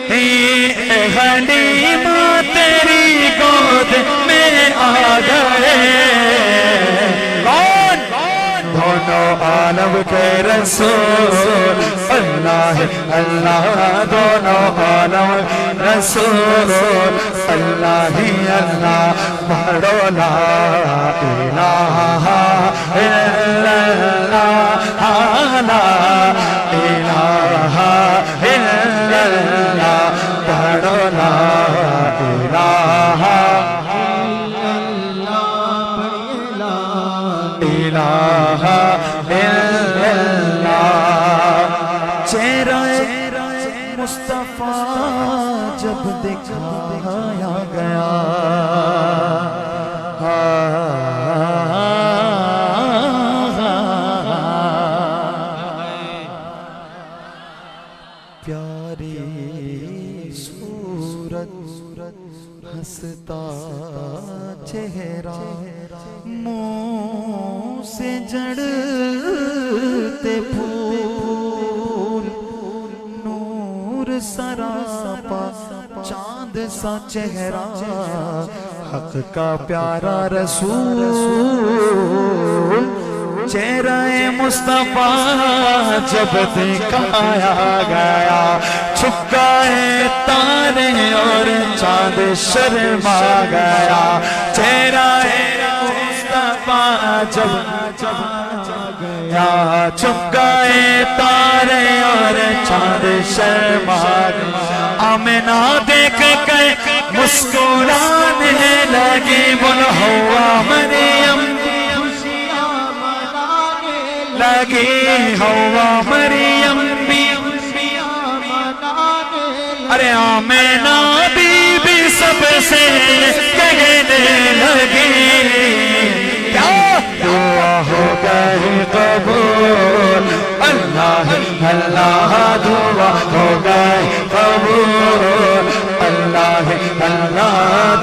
اے غنیمہ تیری گود میں آ گئے. دونوں عالم کے رسول اللہ اللہ, دونوں عالم رسول اللہ اللہ. پڑھو لا الہ الا اللہ, لا الہ الا اللہ, پڑھو لا الہ الہ الا اللہ. چہرہ مصطفیٰ جب دکھایا گیا, پیاری صورت ہنستا چہرہ, منہ سے جڑتے پھول, نور سراپا چاند سا چہرہ, حق کا پیارا رسول. چہرہ مصطفیٰ جب دکھایا گیا, چھپ گئے تارے اور چاند شرما گیا. چہرہ مصطفیٰ جب گیا, چھپ گئے تارے اور چاند شرما گیا. آمنہ دیکھ کے مسکرانے لگی, بول ہوا مریم لگی, ہوا مریم بھی ارے آمنہ بی بی سب سے کہنے لگی, کیا دعا ہو گئی قبول اللہ اللہ, دعا ہو گئی قبول اللہ اللہ,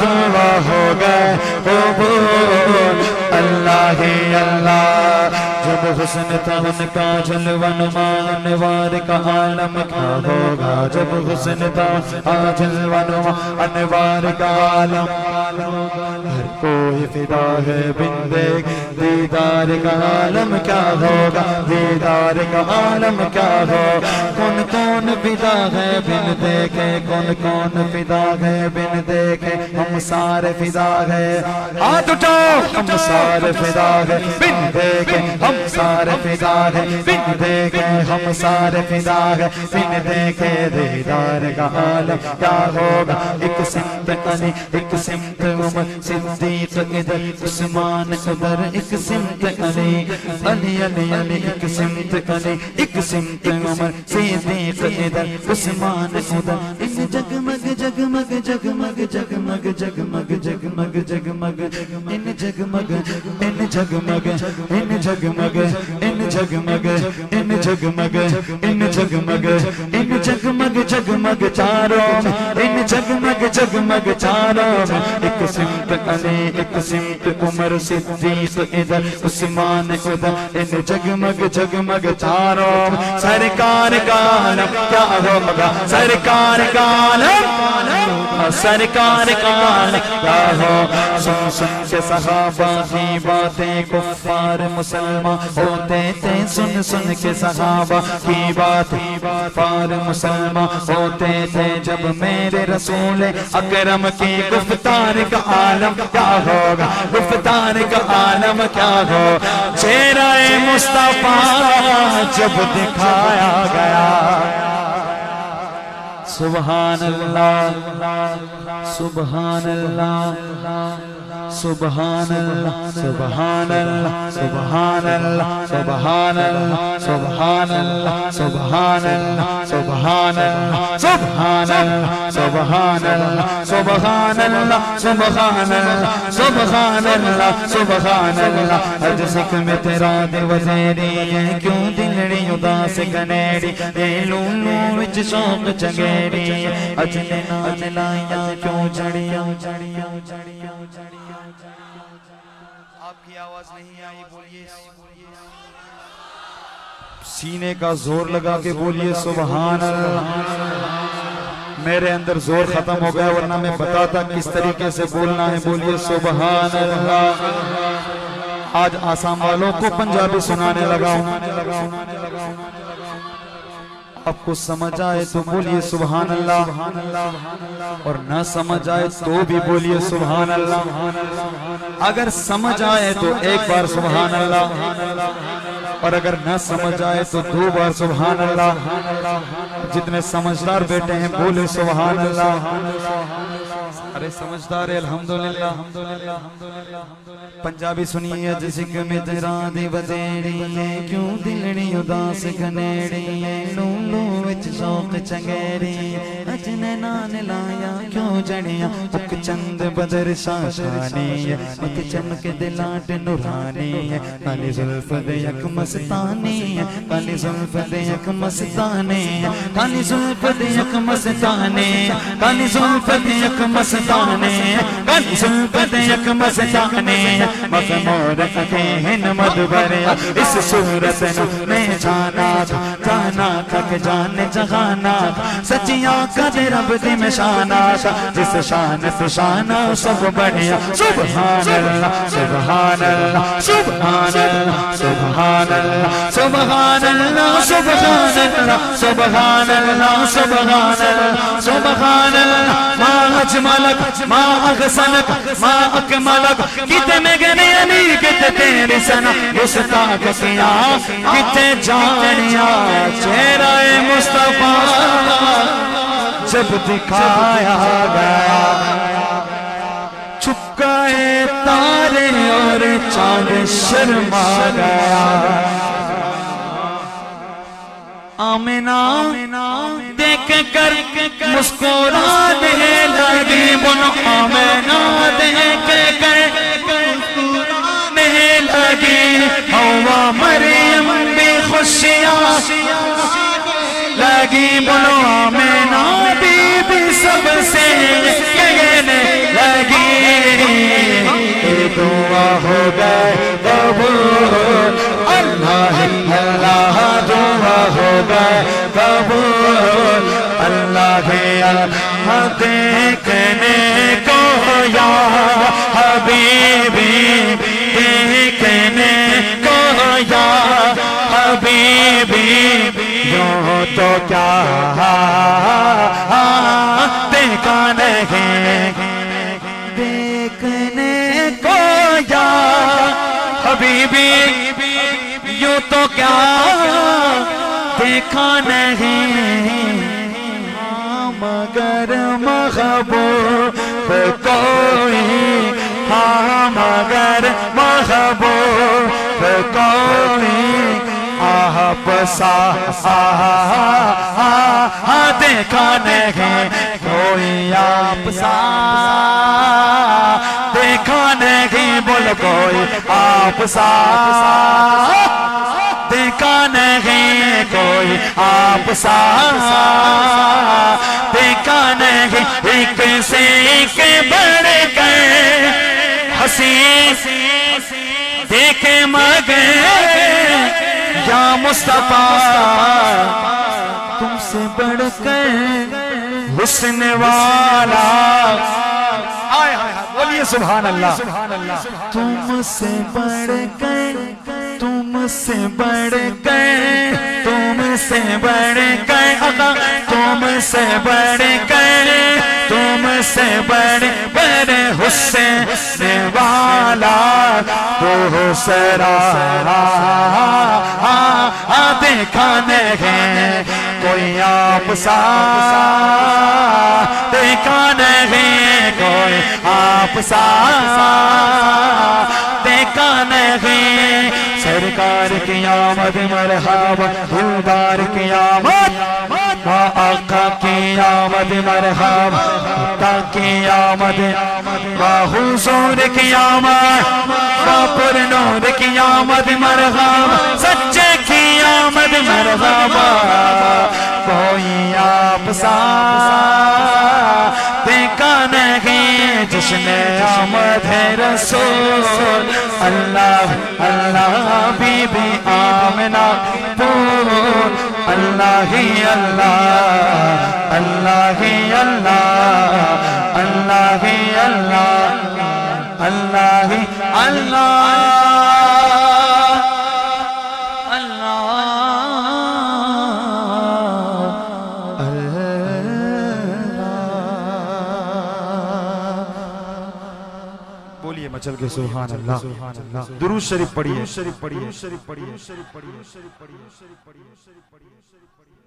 دعا ہو گئی قبول اللہ اللہ. جب حسن تھا ان کا جلوہ نما, انوار کا عالم کیا ہوگا. جب حسن تھا جلوہ نما, انوار کا عالم, ہر کوئی فدا ہے بن دیکھ دیدار کا عالم کیا ہوگا، دیدار کا عالم کیا ہوگا۔ کون کون فدا ہے بن دیکھے، کون کون فدا ہے بن دیکھے، ہم سارے فدا ہے، ہاتھ اٹھاؤ، ہم سارے فدا ہے بن دیکھے، ہم سارے فدا ہے بن دیکھے، ہم سارے فدا ہے بن دیکھے، دیدار کا عالم کیا ہوگا۔ ایک سمت علی، ایک سمت عمر، صدیق ادھر، عثمان ادھر، ایک سمت علی، علی علی علی، ایک سمت علی، ایک سمت عمر، صدیق ادھر، عثمان ادھر، اس جگمگ جگمگ جگمگ جگمگ جگمگ جگمگ جگمگ، ان جگمگ ان جگمگ ان جگمگ ان جگمگ ان جگمگ ان جگمگ ان جگمگ جگمگ چاروں میں، ان جگمگ جگمگ چاروں میں، ایک سمت علی، ایک سمت عمر، صدیق ادھر، عثمان ادھر، ان جگمگ جگمگ چاروں میں، سرکار کا عالم کیا ہوگا، سرکار کا عالم، سرکار کا عالم کیا ہوگا۔ سن سن کے صحابہ کی باتیں کفار مسلمان ہوتے تھے، سن سن کے صحابہ کی باتیں کفار مسلمان ہوتے تھے، جب میرے رسول اکرم کی گفتار کا عالم کیا ہوگا، گفتار کا عالم کیا ہوگا۔ چہرہ مصطفیٰ جب دکھایا گیا، سبحان اللہ سبحان اللہ سبحان اللہ سبحان اللہ سبحان اللہ سبحان اللہ سبحان اللہ سبحان اللہ سبحان اللہ سبحان اللہ سبحان اللہ سبحان اللہ سبحان اللہ سبحان اللہ سبحان اللہ۔ اج سکھ میں تیرا دے وزیری ہے، کیوں دلڑی اداس گنیڑی، اے لولو وچ شوق چنگیڑی، اج نے نان لایا کیوں جڑیاں جڑیاں جڑیاں جڑیاں۔ آپ کی آواز نہیں آئی، بولیے سینے کا زور لگا کے بولیے سبحان اللہ۔ میرے اندر زور ختم ہو گیا، ورنہ میں بتاتا کس طریقے سے بولنا ہے، بولیے سبحان اللہ۔ آج آسام والوں کو پنجابی سنانے لگا ہوں، آپ کو سمجھ آئے تو بولیے سبحان اللہ، اور نہ سمجھ آئے تو بھی بولیے سبحان اللہ۔ اگر سمجھ آئے تو ایک بار سبحان اللہ، اور اگر نہ سمجھ آئے تو 2 بار سبحان اللہ۔ جتنے سمجھدار بیٹے ہیں بولے سبحان اللہ۔ ارے سمجھدار ہے الحمدللہ۔ پنجابی سنیے، جس میں تیرا دی بدیڑی ہے، کیوں دلڑی اداس گنیڑی ہے، لولو وچ شوق چنگیڑی، اج نے نان لایا کیوں جڑیاں، اک چند بدر شاشانی ہے، اک چمک دلاٹ نورانی ہے، کالی زلف دے یک مستانی ہے، کالی زلف دے یک مستانی ہے، کالی زلف دے یک مستانی، کالی زلف دے یک مستانی، کالی زلف دے یک مستانی، مخمور اکھیں مدبریا، اس صورت میں جانا تھا، جانا تھا کہ جان جہانا تھا، سچی آنکھا دے رب دی میں شانا تھا، جس شان سے شانہ سب بڑھیا، سبحان اللہ سبحان اللہ سبحان اللہ سبحان اللہ سبحان اللہ سبحان اللہ سبحان اللہ سبحان اللہ سبحان اللہ۔ ما اجملک ما احسنک ما اکملک، کتے میں گنے علی کتے تیری سنا، مستاق کیا کتے جانیا، چہرہ مصطفیٰ جب دکھایا گیا، چھپ گئے تارے اور چاند شرما گیا۔ آمینہ دیکھ کر مسکرانے لگی، بنو آمینہ دیکھ کر مسکرانے لگی، ہوا مریم بھی خوشیاں لگی، بنو آمینہ بی بی سب سے کہنے لگی، دعا ہو گئے قبول، اللہ اللہ دعا ہو گئے قبول، اللہ اللہ دیکھنے کو یا حبیبی دیکھنے کیا دیکھا نہیں دیکھنے کو یا حبیبی یوں تو کیا دیکھا نہیں مگر محبوب کوئی ہاں مگر محبوب کوئی آپ سا دیکھا نہیں کوئی آپ سا دیکھا نہیں بول کوئی آپ سا دیکھا نہیں کوئی آپ سا دیکھا نہیں ایک سے ایک بڑھ گئے حسین دیکھے مگر یا مصطفیٰ تم سے بڑھ کر حسن والا بولیے سبحان اللہ تم سے بڑھ کر تم سے بڑھ کر تم سے بڑھ کر تم سے بڑھ کر تم سے بڑھ کر حسن والا تو سرا دیکھا نہیں کوئی آپ سا دیکھا نہیں کوئی آپ سا دیکھا نہیں سرکار کی آمد مرحبا دلدار کی آمد آقا کی آمد مرحبا خدا کی آمد حضور کی آمد پر نور کی آمد مرحبا سچے کی آمد مرحبا کوئی آپ سا دیکھا نہیں جس نے آمد ہے رسول اللہ اللہ بی بی آمنہ پور اللہ ہی اللہ اللہ ہی اللہ اللہ ہی اللہ اللہ ہی اللہ چل کے سبحان اللہ درود شریف پڑھیے شریف پڑھیے شریف پڑھیے شریف پڑھیے شریف پڑھیے شریف پڑھیے شریف پڑھیے شریف پڑھیے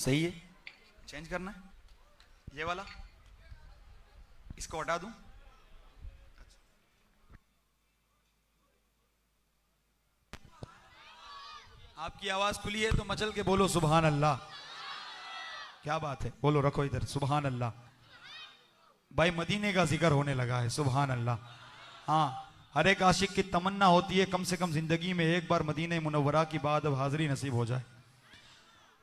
صحیح ہے چینج کرنا ہے یہ والا اس کو ہٹا دوں آپ کی آواز کھلی ہے تو مچل کے بولو سبحان اللہ کیا بات ہے بولو رکھو ادھر سبحان اللہ بھائی مدینے کا ذکر ہونے لگا ہے سبحان اللہ ہاں ہر ایک عاشق کی تمنا ہوتی ہے کم سے کم زندگی میں ایک بار مدینہ منورہ کی بعد اب حاضری نصیب ہو جائے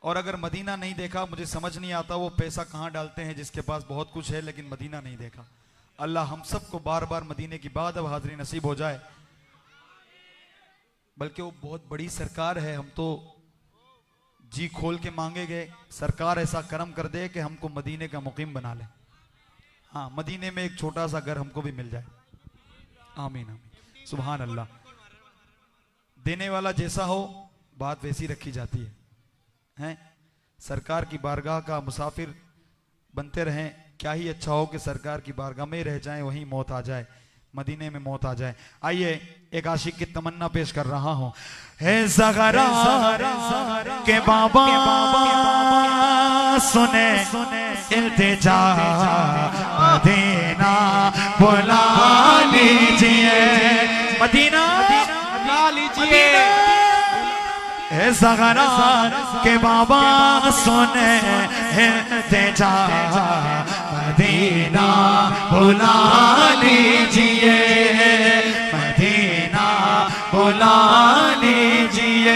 اور اگر مدینہ نہیں دیکھا مجھے سمجھ نہیں آتا وہ پیسہ کہاں ڈالتے ہیں جس کے پاس بہت کچھ ہے لیکن مدینہ نہیں دیکھا اللہ ہم سب کو بار بار مدینے کی بعد اب حاضری نصیب ہو جائے بلکہ وہ بہت بڑی سرکار ہے ہم تو جی کھول کے مانگے گئے سرکار ایسا کرم کر دے کہ ہم کو مدینے کا مقیم بنا لے ہاں مدینے میں ایک چھوٹا سا گھر ہم کو بھی مل جائے آمین آمین سبحان اللہ دینے والا جیسا ہو بات ویسی رکھی جاتی ہے ہیں سرکار کی بارگاہ کا مسافر بنتے رہیں کیا ہی اچھا ہو کہ سرکار کی بارگاہ میں رہ جائیں وہیں موت آ جائے مدینے میں موت آ جائے آئیے ایک عاشق کی تمنا پیش کر رہا ہوں ہے زغرا کے بابا سنے التجا مدینہ بلا لیجئے مدینہ بلا لیجئے اے زغرا کے بابا سنے التجا مدینہ بلا لیجئے مدینہ بلا لیجئے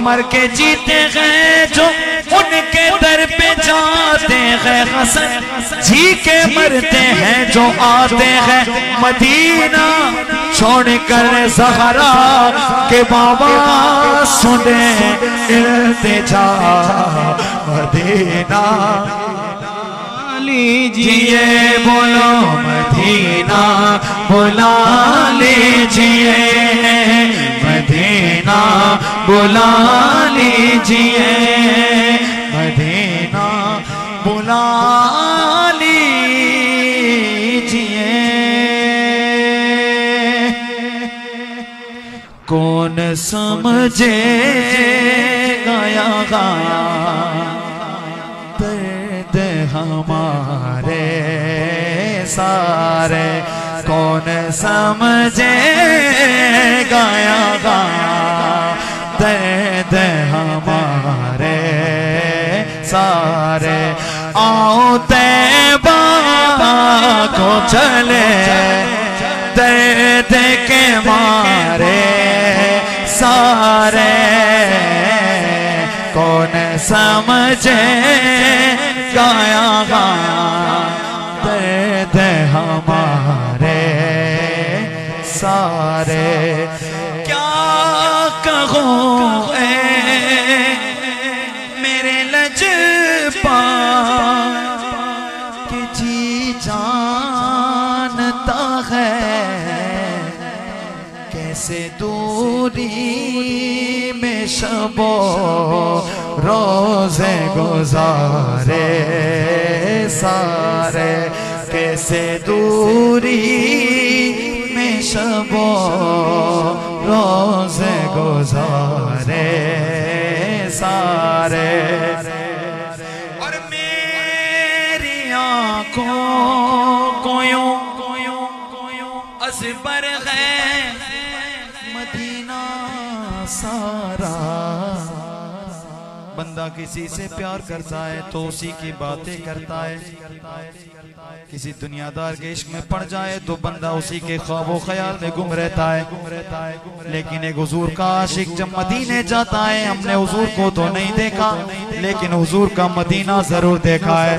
مر کے جیتے ہیں جو ان کے در پہ جاتے ہیں حسن جی کے مرتے ہیں جو آتے ہیں مدینہ چھوڑ کر زہرا کے بابا سنے التجا مدینہ لیجئے بولو مدینہ بلا لیجئے مدینہ بلا لیجئے مدینہ بلا لیجئے کون سمجھے گیا گا درد ہمارے سارے کون سمجھے گیا گا درد ہمارے سارے آؤ طیبہ کو چلے درد کے مارے سارے کون سمجھے گایا گا درد ہمارے سارے کیا کہوں اے میرے لجپا کہ جی جانتا ہے کیسے دوری میں شب و روزے گزارے سارے کیسے دوری میں شب و روزے گزارے سارے اور میری آنکھوں کو یوں ازبر ہے مدینہ سارا بندہ کسی سے پیار کرتا ہے تو اسی کی باتیں کرتا ہے کسی دنیا دار کے عشق میں پڑ جائے تو بندہ اسی کے خواب و خیال میں گم رہتا ہے لیکن ایک حضور کا عاشق جب مدینے جاتا ہے ہم نے حضور کو تو نہیں دیکھا لیکن حضور کا مدینہ ضرور دیکھا ہے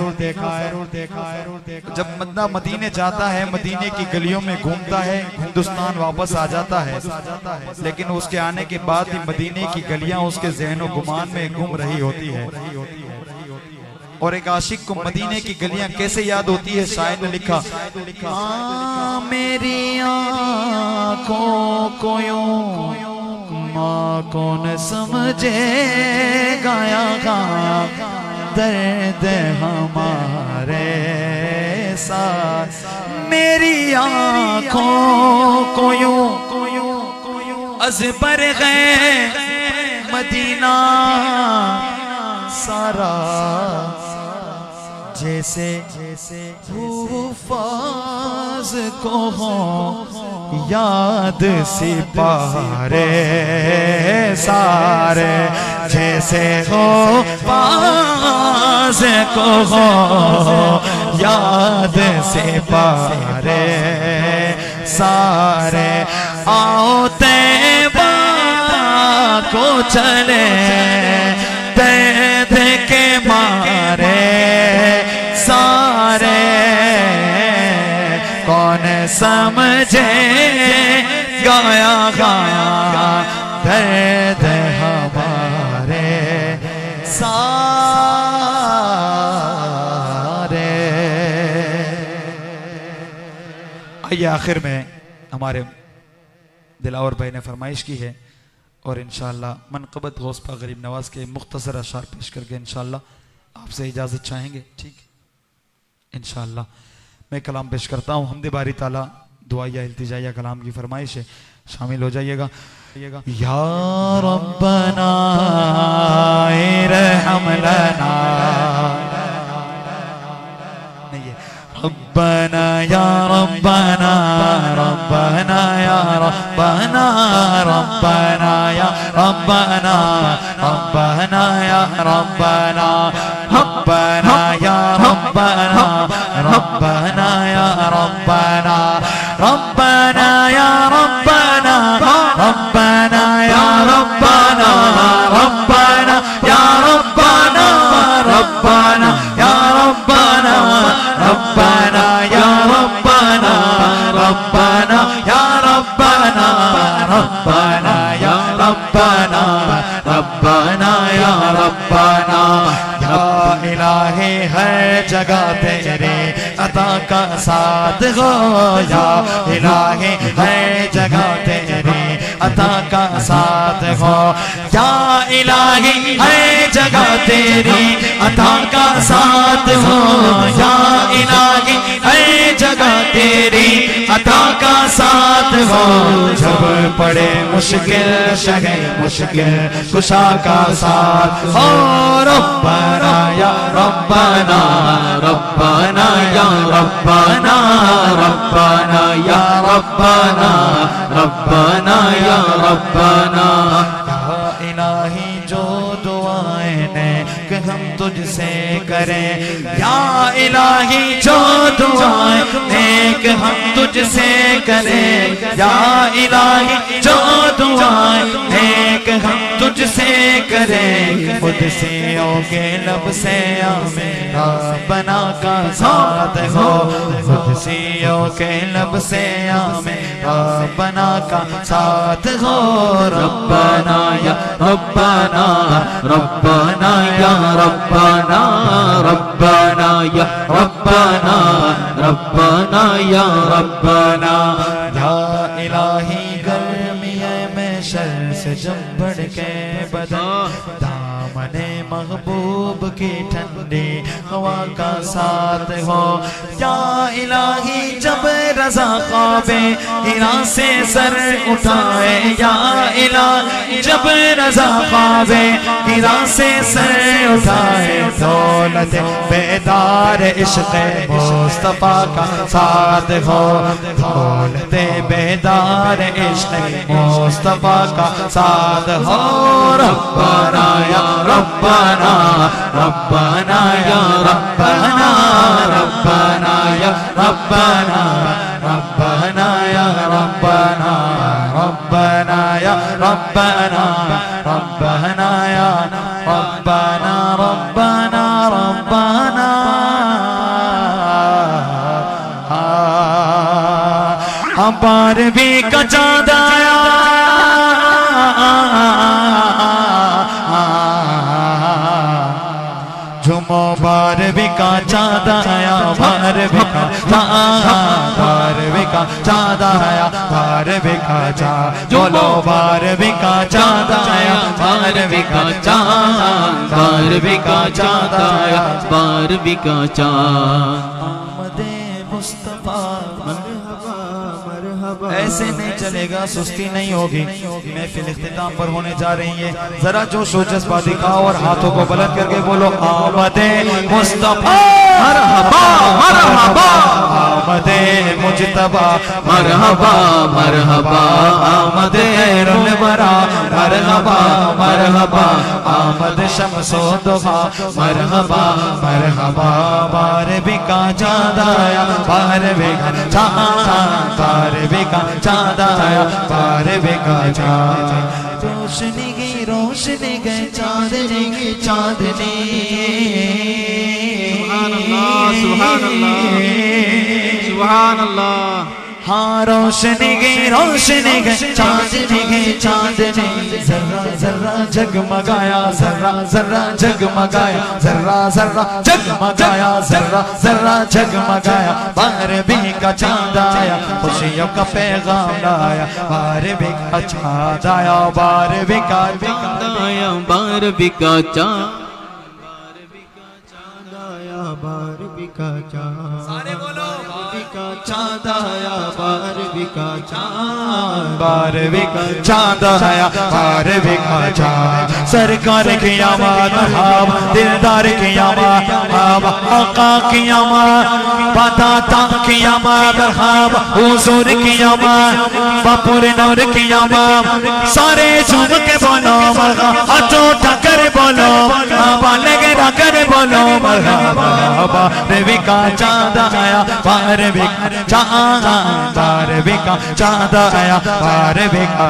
جب بندہ مدینے جاتا ہے مدینے کی گلیوں میں گھومتا ہے ہندوستان واپس آ جاتا ہے لیکن اس کے آنے کے بعد بھی مدینے کی گلیاں اس کے ذہن و گمان میں گم رہی ہوتی ہے اور ایک عاشق کو مدینے کی گلیاں کیسے یاد ہوتی ہے شاعر نے لکھا میری آنکھوں کو یوں ماں کون سمجھے گایا گا درد ہمارے ساتھ میری آنکھوں کو یوں ازبر گئے مدینہ سارا جیسے حفاظ کو ہوں یاد سپارے سارے جیسے حفاظ کو ہوں یاد سپارے سارے آؤ طیبہ کو چلے درد کے مارے سارے کون سمجھے گایا گا درد ہمارے سارے آئیے آخر میں ہمارے دلاور بھائی نے فرمائش کی ہے اور انشاءاللہ منقبت غوث پاک غریب نواز کے مختصر اشعار پیش کر کے انشاءاللہ آپ سے اجازت چاہیں گے ٹھیک انشاءاللہ میں کلام پیش کرتا ہوں حمد باری تعالیٰ دعائیہ التجائیہ کلام کی فرمائش ہے شامل ہو جائیے گا یا ربنا ارحم لنا ربنا یا ربنا ربنا یا ربنا ربنا یا ربنا ربنا یا ربنا ربنا یا ربنا ربنا یا ربنا ربنا یا ربنا ربنا یا ربنا ربنا یا ربنا یا الہی ہر جگہ تیرے عطا کا ساتھ ہو یا الہی ہر جگہ تیرے عطا کا ساتھ ہو یا الہی ہر جگہ تیری عطا کا ساتھ ہو یا الہی ہر جگہ تیری عطا کا ساتھ ہو جب پڑے مشکل شگے مشکل کشا کا ساتھ ہو ربنا یا ربنا ربنا یا ربنا ربنا یا ربنا ربنا یا ربنا یا الہی جو دعائیں نیک ہم تجھ سے کریں یا الہی جو دعائیں نیک ہم تجھ سے کریں یا الہی جو دعائیں نیک ہم تجھ سے کریں قدسیوں کے لب سے آمین ربنا کا ساتھ ہو قدسیوں کے لب سے آمین ربنا کا ساتھ ہو ربنا یا ربنا ربنا یا ربنا ربنا یا ربنا ربنا یا ربنا یا الہی گرمی میں شر سے جب بڑھ کے بدن دامن محبوب کی ٹھنڈی ہوا کا ساتھ ہو یا الہی جب رضا خواب ہرا سے سر اٹھائے یا الہی جب رضا خواب ہرا سے سر اٹھائے دولت بیدار عشق مصطفیٰ کا ساتھ ہو دولت بیدار عشق مصطفیٰ کا ساتھ ہو ربنا یا ربنا ربنا یا ربنا ربنا یا ربنا ربنا یا ربنا ربنا یا ربنا ربنا یا ربنا ربنا ربنا بارہویں کا چاند آیا جھومو بارہویں کا چاند آیا بارہویں کا بارہویں کا چاند آیا بارہویں کا چاند بولو بارہویں کا چاند آیا بارہویں کا چاند بارہویں کا چاند آیا بارہویں کا چاند آمد مصطفیٰ ایسے نہیں چلے گا سستی نہیں ہوگی محفل اختتام پر ہونے جا رہی ہے ذرا جوش و جذبہ دکھاؤ اور ہاتھوں کو بلند کر کے بولو آمد مصطفیٰ مرحبا مرحبا آمد مجتبی مرحبا مرحبا آمد خیر الورا مرحبا مرحبا آمد شمس و ضحیٰ مرحبا مرحبا بارہویں کا چاند آیا بارہویں کا چاند بارہویں کا چاند آیا بارہویں کا چاند روشنی گئی چاندنی کی چاندنی سبحان اللہ سبحان اللہ ہاں روشنی گئی چاندنی گئی چاندنی ذرہ ذرہ جگمگایا ذرہ ذرہ جگمگایا ذرہ ذرہ جگمگایا ذرہ ذرہ جگمگایا بارہویں کا چاند آیا خوشیوں کا پیغام لایا بارہویں کا چاند آیا بارہویں کا چاند آیا بارہویں کا چاند آیا بارہویں کا چاند سارے بولو چاند آیا بارہویں کا چاند بارہویں کا چاند آیا بارہویں کا چاند سرکار کی آمد مرحبا دلدار کی آمد مرحبا آقا کی آمد باداتا کی آمد مرحبا حضور کی آمد باپور نور کی آمد سارے جھوم کے بولو مرحبا ہاتھوں اٹھا کر بولو مرحبا لگا کر بولو مرحبا بارہویں کا چاند آیا بارہویں کا چاند بارہویں کا چاند آیا بارہویں کا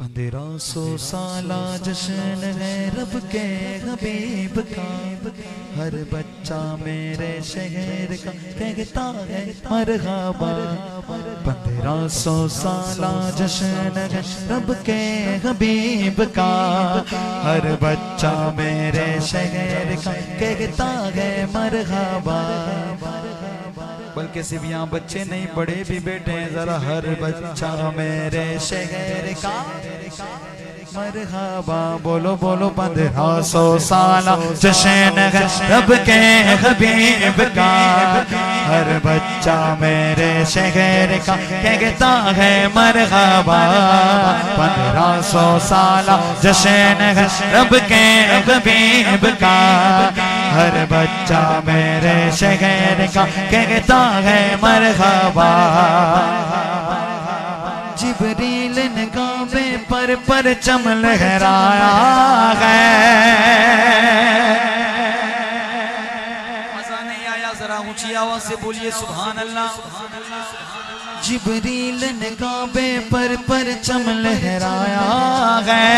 1500 سالہ جشن ہے رب کے حبیب کا، ہر بچہ میرے شہر کا کہتا ہے مرحبا۔ 1500 سالہ جشن ہے رب کے حبیب کا، ہر بچہ میرے شہر کا کہتا ہے مرحبا۔ بلکہ صرف یہاں بچے نہیں بڑے بھی بیٹھے ہیں، ذرا ہر بچہ میرے شہر کا مرحبا بولو بولو۔ 1500 سالہ جشن ہے رب کے حبیب کا، ہر بچہ میرے شہر کا کہتا ہے مرحبا۔ 1500 سالہ جشن ہے رب کے حبیب کا، ہر بچہ میرے شہر کا کہتا ہے مرحبا۔ جبریل نے کعبے پر پرچم لہرایا ہے، مزہ نہیں آیا؟ ذرا اونچی آواز سے بولیے سبحان اللہ۔ جبریل نے کعبے پر پرچم لہرایا ہے،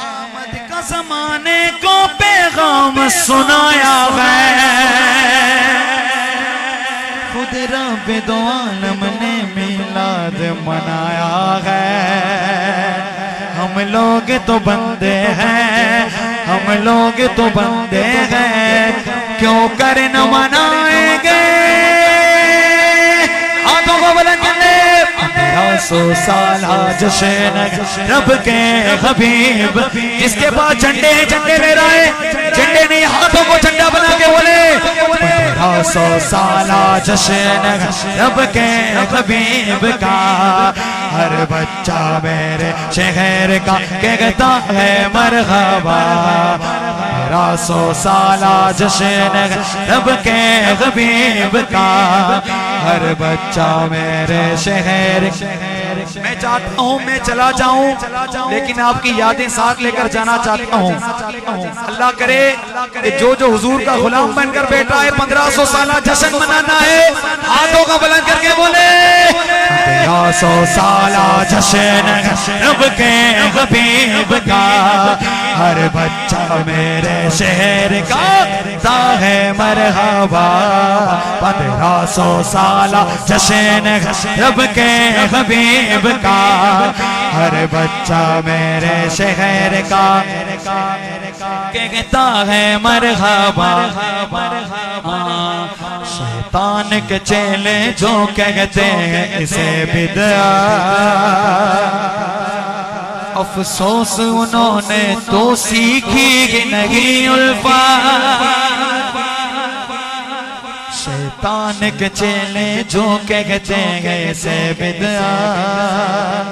آمد کا زمانے کو پیغام سنایا ہے، خود رب دو عالم نے میلاد منایا ہے۔ ہم لوگ تو بندے ہیں، ہم لوگ تو بندے ہیں، کیوں کر نہ منائیں گے؟ ہاتھوں کو بلند کریں۔ 1500 سالہ جشن رب کے حبیب، جس کے پاس جھنڈے ہیں جھنڈے لے رہے، جھنڈے نہیں ہاتھوں کو جھنڈا بنا کے بولے۔ 1500 سالہ جشن رب کے حبیب کا، ہر بچہ میرے شہر کا کہتا ہے مرحبا۔ 1500 سالہ جشن رب کے حبیب کا، ہر بچہ میرے شہر۔ میں چاہتا ہوں میں چلا جاؤں، لیکن آپ کی یادیں ساتھ لے کر جانا چاہتا ہوں۔ اللہ کرے کہ جو حضور کا غلام بن کر بیٹھا ہے 1500 سالہ جشن منانا ہے، ہاتھوں کا بلند کر کے بولے 1500 سالہ جشن رب کے حبیب کا، ہر بچہ میرے شہر کا کہتا ہے مرحبا۔ 1500 سالہ جشن رب کے حبیب کا، ہر بچہ میرے شہر کا کہتا ہے مرحبا۔ شیطان کے چیلے جو کہتے ہیں اسے بدعت، افسوس انہوں نے تو سیکھی نہیں الفاظ۔ شیطان کے چیلے جو کہتے ہیں اسے بدعت،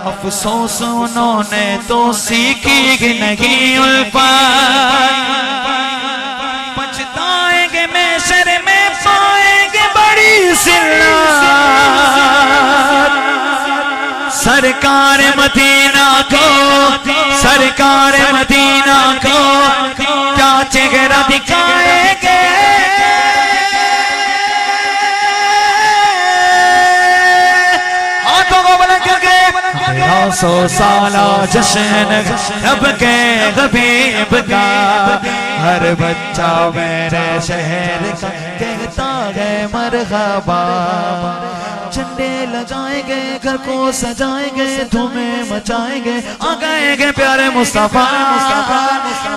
افسوس انہوں نے تو سیکھی نہیں الفاظ۔ پچھتائیں گے محشر میں پائیں گے بڑی ذلت، سرکار مدینہ کو، سرکار مدینہ کو کیا چہرہ دکھائیں گے؟ 1500 سالہ جشن رب کے حبیب کا، ہر بچہ میرے شہر کا کہتا ہے مرحبا۔ جھنڈے لگائیں گے، گھر کو سجائیں گے، دھومیں مچائیں گے، آگائیں گے پیارے مصطفیٰ،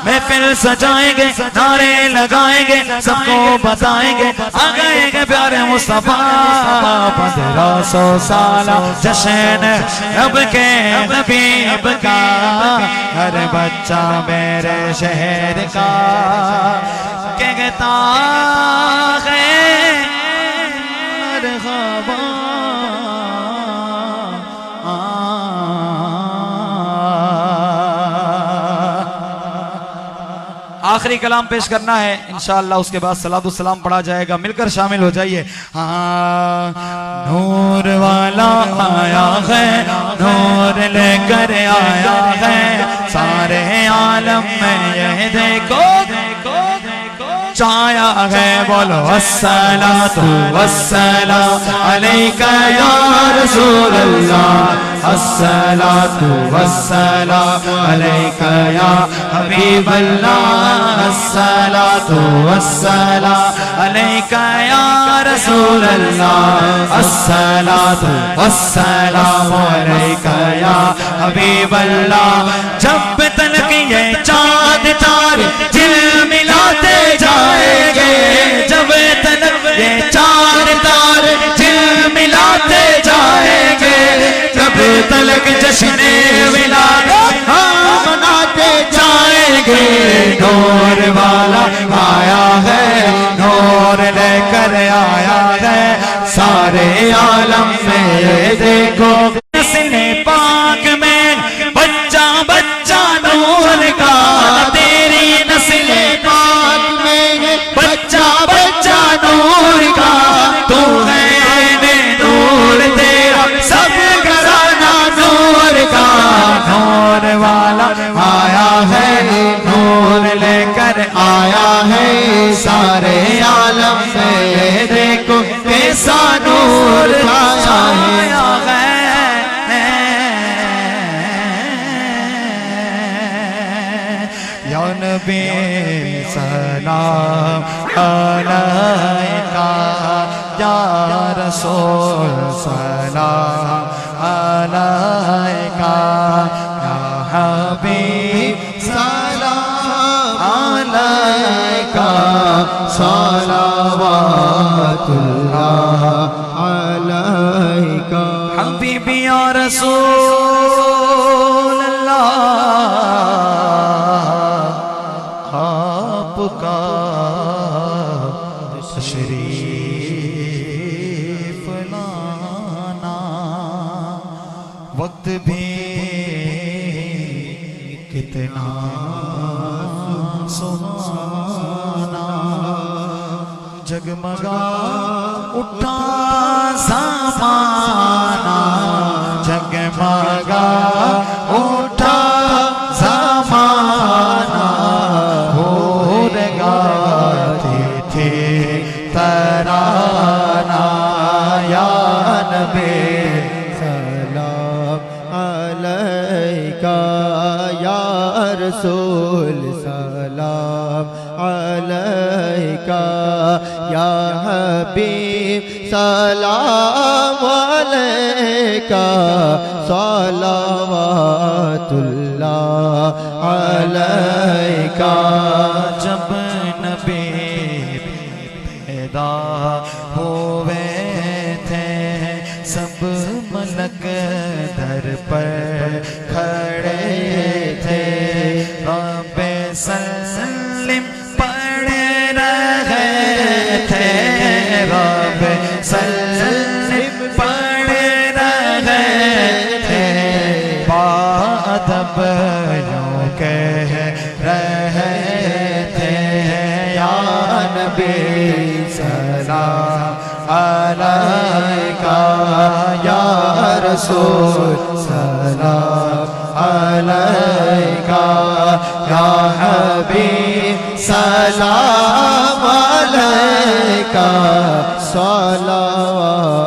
محفل سجائیں گے، نعرے لگائیں گے، سب کو بتائیں گے، آگائیں گے پیارے مصطفیٰ۔ 1500 سالہ جشن رب کے حبیب کا، ہر بچہ میرے شہر کا کہتا ہے مرحبا۔ آخری کلام پیش کرنا ہے انشاءاللہ، اس کے بعد صلاۃ السلام پڑھا جائے گا، مل کر شامل ہو جائیے۔ نور والا آیا ہے، نور لے کر آیا ہے، سارے عالم میں یہ دیکھو چایا ہے بولو الصلاۃ والسلام علیکہ یا رسول اللہ الصلاۃ والسلام علیکہ یا حبیب اللہ الصلاۃ والسلام علیکہ یا رسول اللہ الصلاۃ والسلام علیکہ یا حبیب اللہ جب تلک یہ چاند تارے دل ملاتے جائیں گے جب تلک یہ چاند تارے دل ملاتے جائیں گے جب تلک جشن ولادت مناتے جائیں گے نور والا آیا ہے نور لے کر آیا ہے سارے عالم میں دیکھو نسل پاک میں بچہ بچہ نور کا تیری نسل پاک میں بچہ بچہ نور کا تو ہے نور تیرا سب گھرانہ نور کا نور والا آیا ہے نور لے کر آیا ہے سارے عالم میں دیکھو کیسا نور آیا ہے یا نبی سلام علیکہ یا رسول سلام علیکہ یا حبیب سلام علیکہ صلوات اللہ علیکہ حبیبی یا رسول اللہ آپ کا تشریف لانا وقت بھی کتنا سہانا جگمگا اٹھا زمانہ جگمگا اٹھا زمانہ ہور گاتے تھے ترانہ یا نبی سلام علیکہ یا رسول سلام علیکہ یا حبیب سلام علیکہ صلوات اللہ علیکہ جب نبی پیدا ہوئے تھے سب ملک در پر کھڑے تھے رب سلم پڑھ رہے تھے رب سلم پڑھ رہے تھے بادب یوں کہہ رہے تھے یا نبی سلام علیکہ یا رسول سلام علیکہ یا حبیب سلام علیکہ صلوات